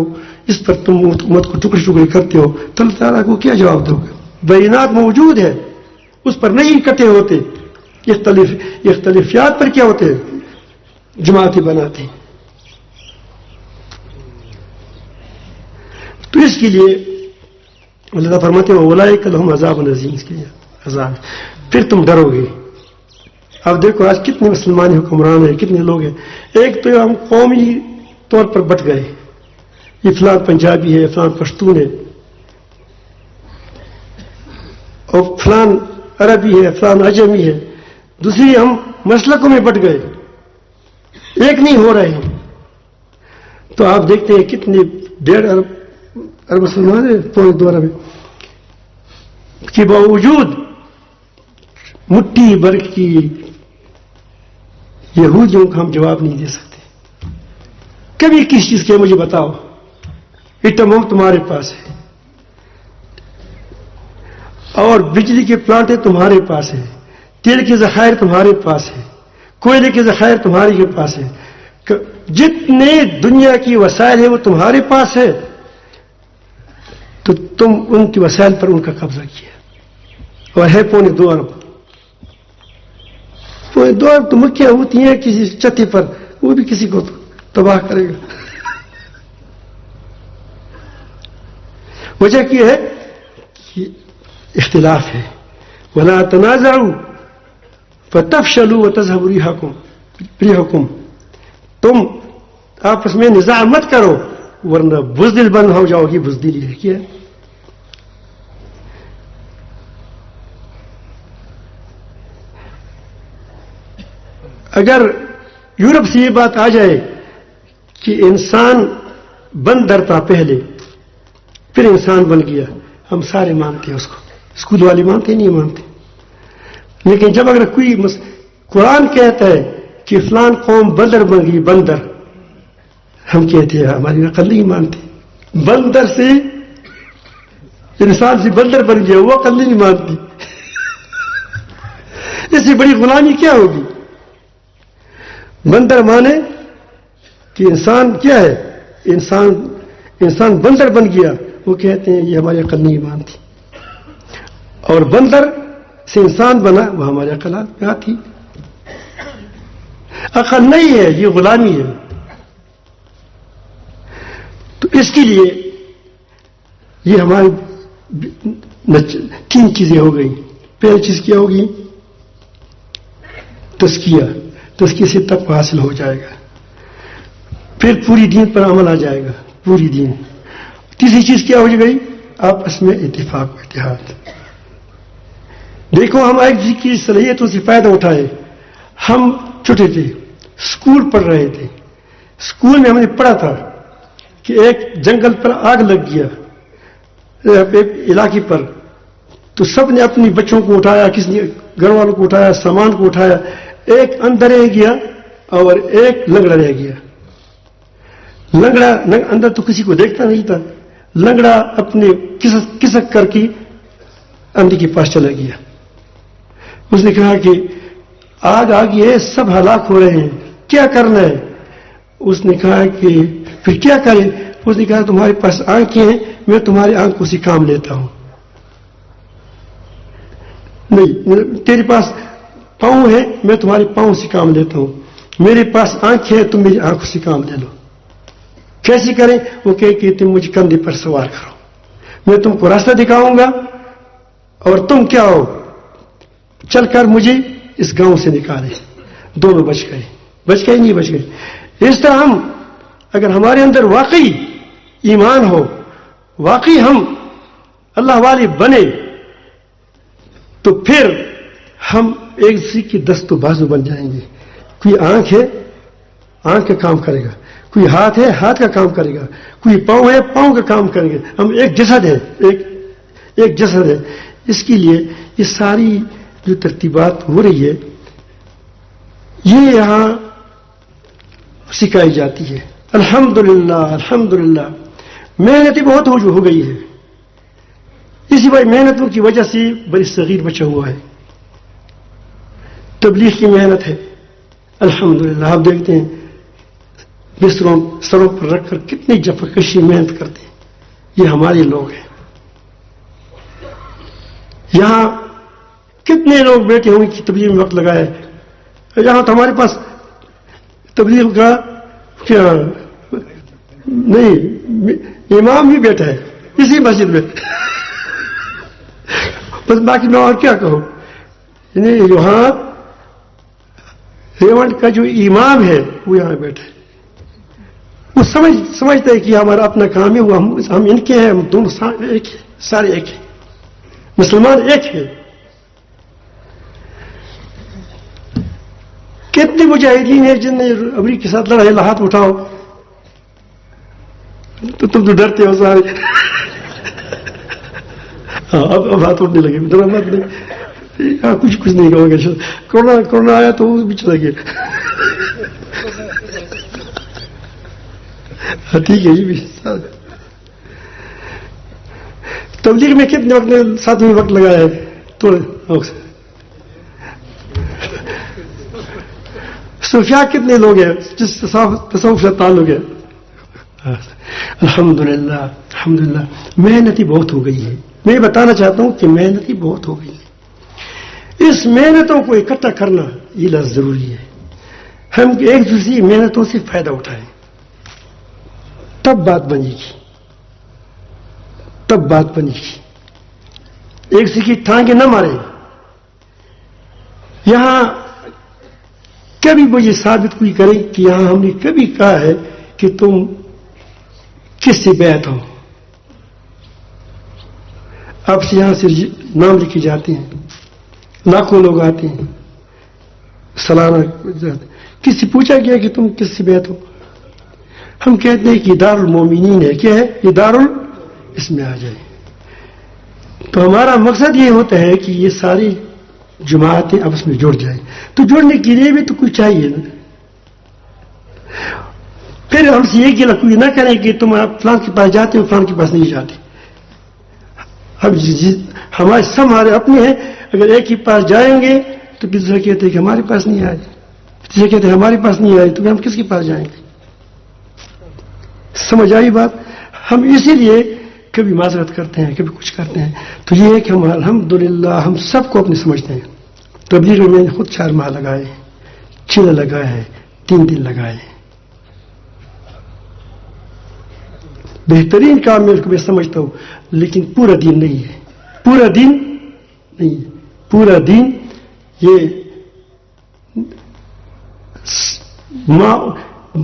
[SPEAKER 1] اس پر تم امت کو ٹکڑے ٹکڑے کرتے ہو تو اللہ تعالیٰ کو کیا جواب دو گے؟ بینات موجود ہے، اس پر نہیں اکٹھے ہوتے. اختلافیات پر کیا ہوتے ہیں؟ جماعتیں بناتے ہیں. تو اس کے لیے اللہ تعالیٰ فرماتے ہیں اولئک لہم عذاب عظیم، اس کے لیے عذاب، پھر تم ڈرو گے. اب دیکھو آج کتنے مسلمان حکمران ہیں، کتنے لوگ ہیں. ایک تو ہم قومی طور پر بٹ گئے، یہ فلاں پنجابی ہے، فلاں پشتون ہے، اور فلاں عربی ہے، فلاں عجمی ہے. دوسری ہم مسلکوں میں بٹ گئے، ایک نہیں ہو رہے ہیں. تو آپ دیکھتے ہیں کتنے 1.5 ارب مسلمان ہیں پورے دورہ میں، کے باوجود مٹھی بھر کی یہودیوں کا ہم جواب نہیں دے سکتے. کبھی کس چیز کے مجھے بتاؤ. ایٹم تمہارے پاس ہے، اور بجلی کے پلانٹ تمہارے پاس ہے، تیل کے ذخائر تمہارے پاس ہے، کوئلے کے ذخائر تمہارے کے پاس ہے، جتنے دنیا کی وسائل ہیں وہ تمہارے پاس ہے. تو تم ان کے وسائل پر ان کا قبضہ کیا، اور ہے 2.25 ارب. 2.25 ارب تو مکھیاں ہوتی ہیں کسی چتے پر، وہ بھی کسی کو تباہ کرے گا. وجہ کیا ہے کہ اختلاف ہے. وَلَا تَنَازَعُوا فَتَفْشَلُوا وَتَذْهَبُ رِيحُكُمْ، تم آپس میں نزاع مت کرو ورنہ بزدل بن ہو جاؤ گی. بزدلی ہے کیا؟ اگر یورپ سے یہ بات آ جائے کہ انسان بندر تھا پہلے پھر انسان بن گیا، ہم سارے مانتے ہیں اس کو. اسکول والے مانتے نہیں مانتے. لیکن جب اگر کوئی قرآن کہتا ہے کہ فلان قوم بندر بن گئی، بندر، ہم کہتے ہیں ہماری عقل نہیں مانتے. بندر سے انسان سے بندر بن گیا، وہ عقل نہیں مانتی. اس سے بڑی غلامی کیا ہوگی؟ بندر مانے کہ انسان کیا ہے، انسان بندر بن گیا، وہ کہتے ہیں یہ ہماری عقل نہیں مانتی. اور بندر سے انسان بنا، وہ ہماری عقل میں آتی. عقل نہیں ہے، یہ غلامی ہے. تو اس کے لیے یہ ہماری 3 چیزیں ہو گئی. پہلی چیز کیا ہوگی؟ تزکیہ سے تقویٰ حاصل ہو جائے گا. پھر پوری دین پر عمل آ جائے گا، پوری دین. تیسری چیز کیا ہو گئی؟ آپس میں اتفاق و اتحاد. دیکھو ہم ایک جی کی صلاحیتوں سے فائدہ اٹھائے. ہم چھوٹے تھے، اسکول پڑھ رہے تھے. اسکول میں ہم نے پڑھا تھا کہ ایک جنگل پر آگ لگ گیا ایک علاقے پر، تو سب نے اپنی بچوں کو اٹھایا، کسی نے گھر والوں کو اٹھایا، سامان کو اٹھایا. ایک اندر رہ گیا اور ایک لنگڑا رہ گیا. لنگڑا اندر تو کسی کو دیکھتا نہیں تھا. لنگڑا اپنے کسک کر کے اندھی کے پاس چلا گیا. اس نے کہا کہ آگ آ گئی ہے، سب ہلاک ہو رہے ہیں، کیا کرنا ہے؟ اس نے کہا کہ پھر کیا کریں؟ اس نے کہا تمہارے پاس آنکھیں ہیں، میں تمہاری آنکھوں سے کام لیتا ہوں. نہیں، تیرے پاس پاؤں ہے، میں تمہارے پاؤں سے کام لیتا ہوں. میرے پاس آنکھیں ہیں، تم میری آنکھوں سے کام لے لو. کیسے کریں؟ وہ کہ تم مجھے کندھے پر سوار کرو، میں تم کو راستہ دکھاؤں گا، اور تم کیا ہو، چل کر مجھے اس گاؤں سے نکالے. دونوں بچ گئے. نہیں بچ گئے. اس طرح ہم اگر ہمارے اندر واقعی ایمان ہو، واقعی ہم اللہ والے بنے، تو پھر ہم ایک دوسرے کی دست و بازو بن جائیں گے. کوئی آنکھ ہے، آنکھ کا کام کرے گا، کوئی ہاتھ ہے، ہاتھ کا کام کرے گا، کوئی پاؤں ہے، پاؤں کا کام کریں گے. ہم ایک جسد ہے، ایک جسد ہے. اس کے لیے یہ ساری جو ترتیبات ہو رہی ہے یہ یہاں سکھائی جاتی ہے. الحمدللہ الحمدللہ. محنت بہت ہو گئی ہے. اسی بھائی محنتوں کی وجہ سے بڑی صغیر بچا ہوا ہے. تبلیغ کی محنت ہے الحمدللہ. آپ دیکھتے ہیں بستروں سروں پر رکھ کر کتنی جفاکشی محنت کرتے ہیں. یہ ہمارے لوگ ہیں. یہاں کتنے لوگ بیٹھے ہوں کہ تبلیغ میں وقت لگائے. یہاں تو ہمارے پاس تبلیغ کا کیا نہیں، امام بھی بیٹھا ہے اسی مسجد میں. بس باقی میں اور کیا کہوں. یہاں ریونٹ کا جو امام ہے وہ یہاں بیٹھا ہے. وہ سمجھتا ہے کہ ہمارا اپنا کام ہے، وہ ہم ان کے ہیں، ہم دونوں ایک ہیں، سارے ایک ہیں، مسلمان ایک ہے. کتنے مجاہدین ہیں جن نے امریکہ کے ساتھ لڑائی، ہاتھ اٹھاؤ. تو تم تو ڈرتے ہو سارے. ہاں اب ہاتھ اٹھنے لگے. مت نہیں، ہاں کچھ نہیں کہو گے. کورونا آیا تو وہ بھی چلا گیا. ٹھیک ہے. یہ بھی تبلیغ میں کتنے وقت ساتھ میں وقت لگایا ہے تھوڑے. صوفیاء کتنے لوگ ہیں جس تصوف سے تعلق ہے. الحمدللہ الحمدللہ. محنت ہی بہت ہو گئی ہے. میں بتانا چاہتا ہوں کہ محنت ہی بہت ہو گئی ہے. اس محنتوں کو اکٹھا کرنا یہ لازم ضروری ہے. ہم ایک دوسری محنتوں سے فائدہ اٹھائیں، تب بات بنے گی، تب بات بنے گی. ایک دوسرے کی ٹانگیں نہ ماریں. یہاں کبھی مجھے ثابت کوئی کرے کہ یہاں ہم نے کبھی کہا ہے کہ تم کس سے بیعت ہو. اب سے یہاں سے نام لکھے جاتے ہیں، لاکھوں لوگ آتے ہیں سالانہ جاتے ہیں. کس سے پوچھا گیا کہ تم کس سے بیعت ہو؟ ہم کہتے ہیں کہ دار المومنین ہے. کیا ہے یہ دار اس میں آ جائے. تو ہمارا مقصد یہ ہوتا ہے کہ یہ ساری جماعتیں آپس میں جڑ جائیں. تو جڑنے کے لیے بھی تو کچھ چاہیے نا. پھر ہم سے یہ گلا کوئی نہ کریں کہ تم آپ فلان کے پاس جاتے ہو، فلان کے پاس نہیں جاتے. ہمارے سب ہمارے اپنے ہیں. اگر ایک کے پاس جائیں گے تو دوسرے کہتے ہیں کہ ہمارے پاس نہیں آئے، دوسرے کہتے ہیں ہمارے پاس نہیں آئے، تو ہم کس کے پاس جائیں گے؟ سمجھ آئی بات؟ ہم اسی لیے کبھی معذرت کرتے ہیں، کبھی کچھ کرتے ہیں. تو یہ ہے کہ ہم الحمدللہ ہم سب کو اپنے سمجھتے ہیں. تبلیغ میں نے خود 4 ماہ لگائے، 6 لگائے ہیں، 3 دن لگائے. بہترین کام میں سمجھتا ہوں، لیکن پورا دن نہیں ہے. پورا دن نہیں ہے. پورا دن یہ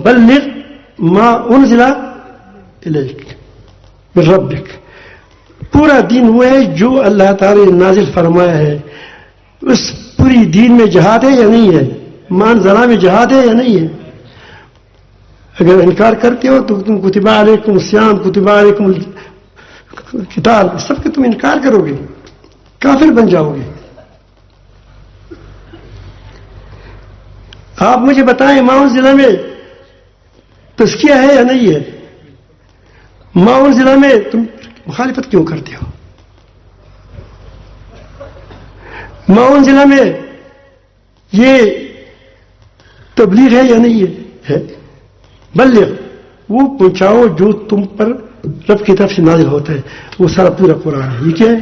[SPEAKER 1] بلغ ما انزل الیک من ربک. پورا دن وہ ہے جو اللہ تعالی نے نازل فرمایا ہے. اس پوری دین میں جہاد ہے یا نہیں ہے؟ مان ذرا میں جہاد ہے یا نہیں ہے؟ اگر انکار کرتے ہو تو تم کتب علیکم الصیام، کتب علیکم القتال، سب کے تم انکار کرو گے، کافر بن جاؤ گے. آپ مجھے بتائیں ماؤن ضلع میں تزکیہ ہے یا نہیں ہے؟ ماؤن ضلع میں تم مخالفت کیوں کرتے ہو؟ ماؤن ضلع میں یہ تبلیغ ہے یا نہیں ہے؟ بلغ، وہ پہنچاؤ جو تم پر رب کی طرف سے نازل ہوتا ہے. وہ سارا پورا قرآن ہے. یہ کیا ہے؟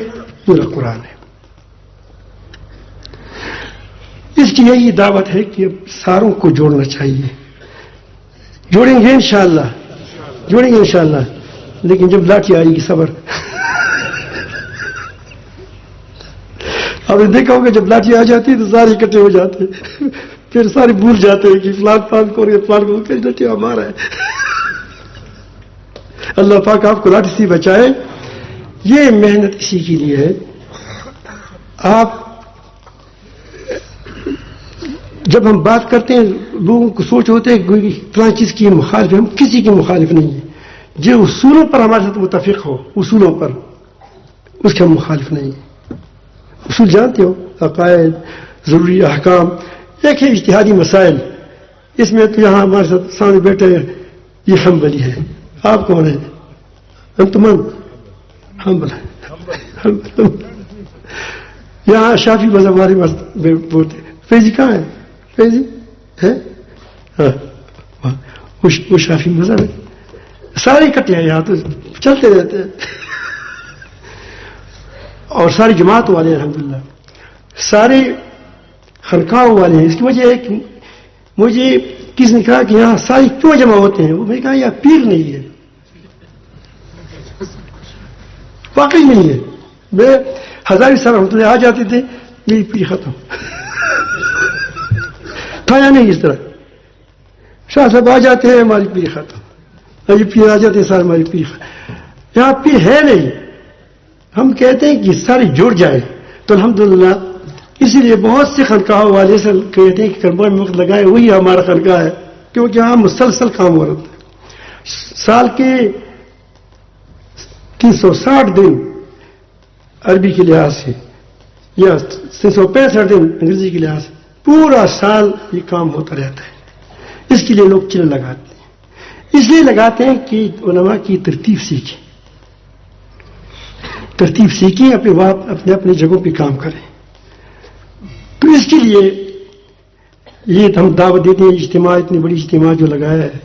[SPEAKER 1] پورا قرآن ہے. اس کی یہی دعوت ہے کہ ساروں کو جوڑنا چاہیے. جوڑیں گے انشاءاللہ، جوڑیں گے انشاءاللہ. لیکن جب لاٹھی آئے گی صبر. آپ نے دیکھا ہوگا جب لاٹھی آ جاتی ہے تو سارے اکٹھے ہو جاتے ہیں. پھر سارے بھول جاتے ہیں کہ فلان کو لاٹھی ہمارا ہے. اللہ پاک آپ کو لاٹھی سے بچائے. یہ محنت اسی کے لیے ہے. آپ جب ہم بات کرتے ہیں لوگوں کو سوچ ہوتے ہیں کہ فلاں چیز کی مخالف ہے. ہم کسی کی مخالف نہیں ہیں. جو اصولوں پر ہمارے ساتھ متفق ہو، اصولوں پر، اس کے ہم مخالف نہیں ہیں. اصول جانتے ہو، عقائد، ضروری احکام. ایک ہے اجتہادی مسائل. اس میں تو یہاں ہمارے ساتھ سامنے بیٹھے یہ حنبلی ہے. آپ کون ہیں؟ انتمن حنبل. یہاں شافی مذہب ہمارے بولتے. فیضی کہاں ہے؟ فیضی ہے؟ ہاں وہ شافی مذہب ہے. سارے اکٹھے ہیں یہاں تو چلتے رہتے ہیں. اور ساری جماعت والے ہیں الحمدللہ. سارے خانقاہ والے ہیں. اس کی وجہ ہے کہ مجھے کس نے کہا کہ یہاں ساری کیوں جمع ہوتے ہیں؟ میں نے کہا یہ پیر نہیں ہے، واقعی نہیں ہے. میں ہزاری صاحب رحمۃ اللہ آ جاتے تھے، میری پیر ختم. کھایا نہیں اس طرح. شاہ صاحب آ جاتے ہیں، ہماری پیر ختم. یہ پیر آ جاتے ہیں، سارے ہماری پیر ختم. یہاں پیر ہے نہیں. ہم کہتے ہیں کہ سارے جڑ جائے تو الحمدللہ. اسی لیے بہت سے خانقاہوں والے سے کہتے ہیں کہ کربلا میں وقت لگائے وہی ہمارا خانقاہ ہے، کیونکہ یہاں مسلسل کام ہو رہا ہے. سال کے 360 دن عربی کے لحاظ سے یا 365 دن انگریزی کے لحاظ سے پورا سال یہ کام ہوتا رہتا ہے. اس کے لیے لوگ چل لگاتے ہیں. اس لیے لگاتے ہیں کہ علماء کی ترتیب سیکھیں، اپنے اپنے جگہوں پہ کام کریں. تو اس کے لیے یہ ہم دعوت دیتے ہیں. اجتماع، اتنی بڑی اجتماع جو لگایا ہے،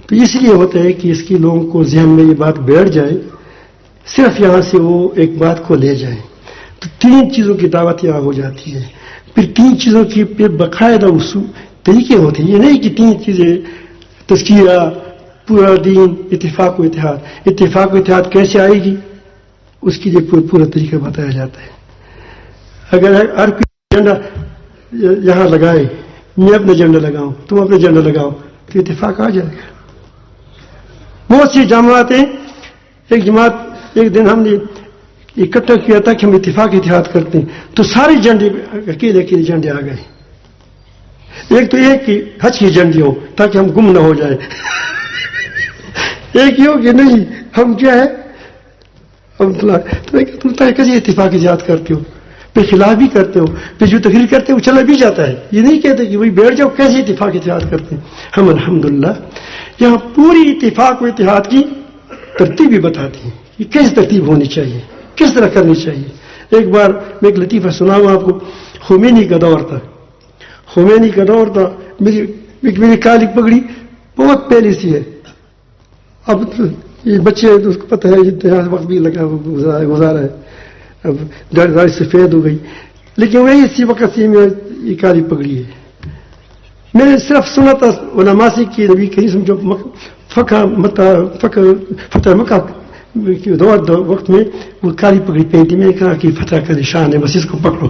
[SPEAKER 1] تو اس لیے ہوتا ہے کہ اس کے لوگوں کو ذہن میں یہ بات بیٹھ جائے. صرف یہاں سے وہ ایک بات کو لے جائیں تو 3 چیزوں کی دعوت یہاں ہو جاتی ہے. پھر 3 چیزوں کی پھر باقاعدہ طریقے ہوتے ہیں. یہ نہیں کہ 3 چیزیں تذکیہ، پورا دین، اتفاق و اتحاد. اتفاق و اتحاد کیسے آئے گی؟ اس کے لیے پورا طریقہ بتایا جاتا ہے. اگر ہر کوئی جھنڈا یہاں لگائے، میں اپنا جھنڈا لگاؤں، تم اپنا جھنڈا لگاؤ، تو اتفاق آ جائے گا. بہت سی جماعتیں، ایک جماعت ایک دن ہم نے اکٹھا کیا تھا کہ ہم اتفاق اتحاد کرتے ہیں، تو سارے جھنڈے اکیلے جھنڈے آ گئے. ایک تو یہ کہ حج کی جھنڈی ہو تاکہ ہم گم نہ ہو جائے. ایک یہ ہو کہ نہیں ہم کیا ہے تم کیسے اتفاق اتحاد کرتے ہو، پھر خلاف بھی کرتے ہو، پھر جو تقریر کرتے ہو چلا بھی جاتا ہے. یہ نہیں کہتے کہ وہی بیٹھ جاؤ، کیسے اتفاق اتحاد کرتے ہیں. ہم الحمدللہ یہاں پوری اتفاق و اتحاد کی ترتیب بھی بتاتے ہیں کہ کیسے ترتیب ہونی چاہیے، کس طرح کرنی چاہیے. ایک بار میں ایک لطیفہ سناؤں آپ کو. خمینی کا دور تھا. میری کالی پگڑی بہت پہلے سی ہے. اب یہ بچے اس کو پتہ ہے وقت بھی لگا گزارا ہے، اب داڑھی سفید ہو گئی، لیکن وہی اسی وقت سے میں یہ کالی پگڑی ہے. میں نے صرف سنا تھا علماء سے کہ نبی کریم جو فتح مکہ کے وقت میں وہ کالی پگڑی پہنتی. میں نے کہا کہ فتح کا نشان ہے، بس اس کو پکڑو.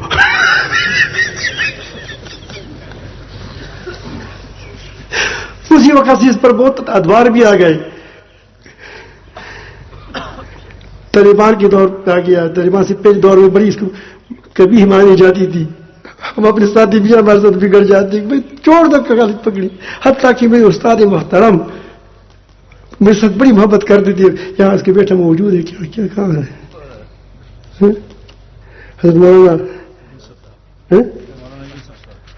[SPEAKER 1] اسی وقت سے اس پر بہت ادوار بھی آ گئے. طالبان کے دور پہ آ گیا. طالبان سے پہلے دور میں بڑی اس کو کبھی مانی جاتی تھی. ہم اپنے ساتھی بھی ہمارے ساتھ بگڑ جاتے ہیں، چھوڑ دو کالی پگڑی. حتیٰ کہ میرے استاد محترم میرے ساتھ بڑی محبت کر دیتی ہے. یہاں اس کے بیٹا موجود ہے. کیا کہاں ہے حضرت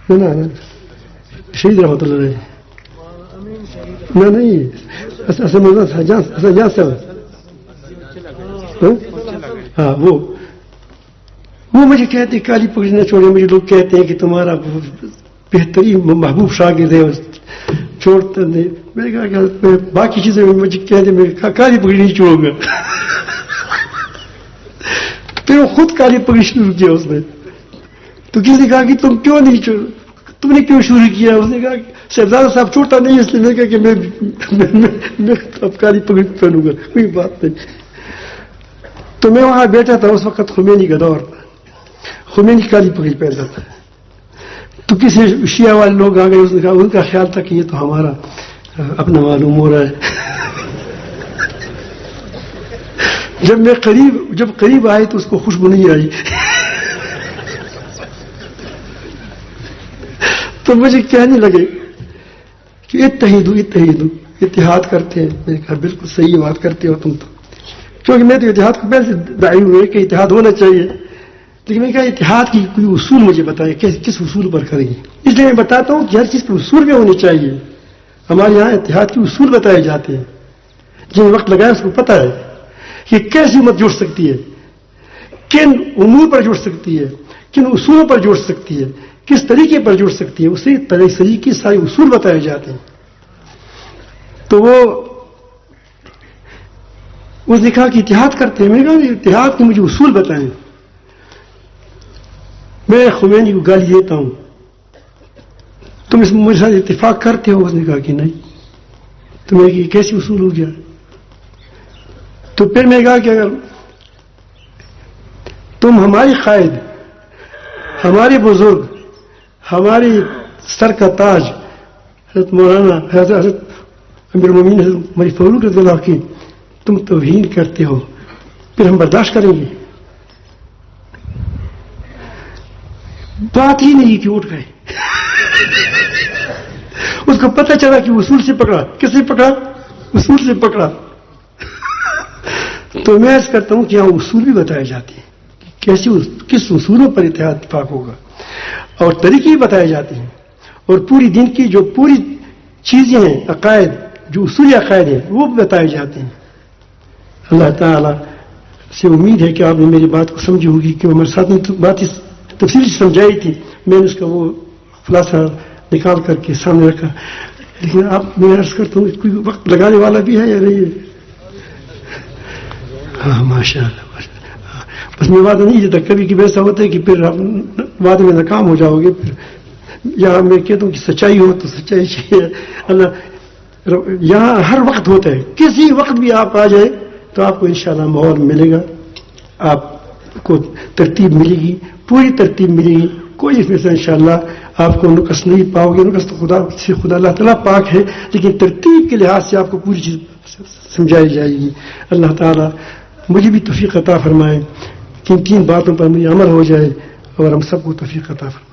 [SPEAKER 1] مولانا شہید رحمۃ اللہ علیہ. نہیں ہاں وہ مجھے کہتے کالی پگڑی نہ چھوڑے. مجھے لوگ کہتے ہیں کہ تمہارا بہترین محبوب شاگرد ہے، چھوڑتا نہیں. میں نے کہا کہ باقی چیزیں مجھے کہتے میں کالی پگڑی نہیں چھوڑوں گا. پھر وہ خود کالی پگڑی شروع کیا اس نے. تو کسی نے کہا کہ تم کیوں نہیں چھوڑ، تم نے کیوں شروع کیا؟ اس نے کہا شہزادہ صاحب چھوڑتا نہیں، اس لیے میں کہا کہ میں اب کالی پگڑی پہنوں گا. کوئی بات نہیں. تو میں وہاں بیٹھا تھا. اس وقت خمینی کا دور تھا. خمینی کالی پگڑی پہنتا تھا. تو کسی شیعہ والے لوگ آ گئے, اس نے کہا, ان کا خیال تھا کہ یہ تو ہمارا اپنا معلوم ہو رہا ہے. جب قریب آئے تو اس کو خوشبو نہیں آئی. تو مجھے کہنے لگے کہ اتحاد کرتے ہیں. میں نے کہا بالکل صحیح بات کرتے ہو تم تو, کیونکہ میں تو اتحاد کو پہلے سے داعی ہوئے کہ اتحاد ہونا چاہیے, لیکن میں نے کہا اتحاد کی کوئی اصول مجھے بتائیں, کس اصول پر کریں گے. اس لیے میں بتاتا ہوں کہ ہر چیز کے اصول بھی ہونی چاہیے. ہمارے یہاں اتحاد کے اصول بتائے جاتے ہیں, جن وقت لگایا اس کو پتہ ہے کہ کیسی امت جڑ سکتی ہے, کن امور پر جڑ سکتی ہے, کن اصولوں پر جڑ سکتی ہے, کس طریقے پر جڑ سکتی ہے. اسی طریقے سارے اصول بتائے جاتے ہیں. تو وہ اس نے کہا کہ اتحاد کرتے ہیں. میں نے کہا اتحاد کے مجھے اصول بتائیں. میں خمینی کو گالی دیتا ہوں, تم اس میں مجھے ساتھ اتفاق کرتے ہو؟ اس نے کہا کہ نہیں. تو میں کہ کیسی اصول ہو گیا؟ تو پھر میں نے کہا کہ اگر تم ہماری قائد, ہمارے بزرگ, ہماری سر کا تاج حضرت مولانا حضرت امیر المومنین حضرت عمر فاروق رضی اللہ کی تم توہین کرتے ہو, پھر ہم برداشت کریں گے؟ بات ہی نہیں کہ اٹھ گئے. اس کو پتہ چلا کہ اصول سے پکڑا. کس سے پکڑا؟ اصول سے پکڑا. تو میں ایسا کرتا ہوں کہ یہاں اصول بھی بتائے جاتے ہیں, کس اصولوں پر اتفاق ہوگا, اور طریقے بتائے جاتے ہیں, اور پوری دین کی جو پوری چیزیں ہیں, عقائد, جو اصولی عقائد ہیں, وہ بھی بتائے جاتے ہیں. اللہ تعالیٰ سے امید ہے کہ آپ نے میری بات کو سمجھی ہوگی, کہ ہمارے ساتھ نے بات اس تفصیل سے سمجھائی تھی, میں نے اس کا وہ خلاصہ نکال کر کے سامنے رکھا. لیکن آپ میں عرض کرتا ہوں کوئی وقت لگانے والا بھی ہے یا نہیں ہے؟ ہاں ماشاء اللہ. بس میں وعدہ نہیں دیتا, کبھی کبھی ایسا ہوتا ہے کہ پھر آپ وعدے میں ناکام ہو جاؤ گے. پھر یہاں میں کہتا ہوں کہ سچائی ہو تو سچائی چاہیے. اللہ یہاں ہر وقت ہوتا ہے, کسی وقت بھی آپ آ جائیں تو آپ کو انشاءاللہ ماحول ملے گا, آپ کو ترتیب ملے گی, پوری ترتیب ملے گی. کوئی اس میں سے انشاءاللہ آپ کو نقص نہیں پاؤ گے. نقص تو خدا اللہ تعالیٰ پاک ہے, لیکن ترتیب کے لحاظ سے آپ کو پوری چیز سمجھائی جائے گی. اللہ تعالیٰ مجھے بھی توفیق عطا فرمائے کہ ان 3 باتوں پر مجھے عمل ہو جائے, اور ہم سب کو توفیق عطا فرمائے.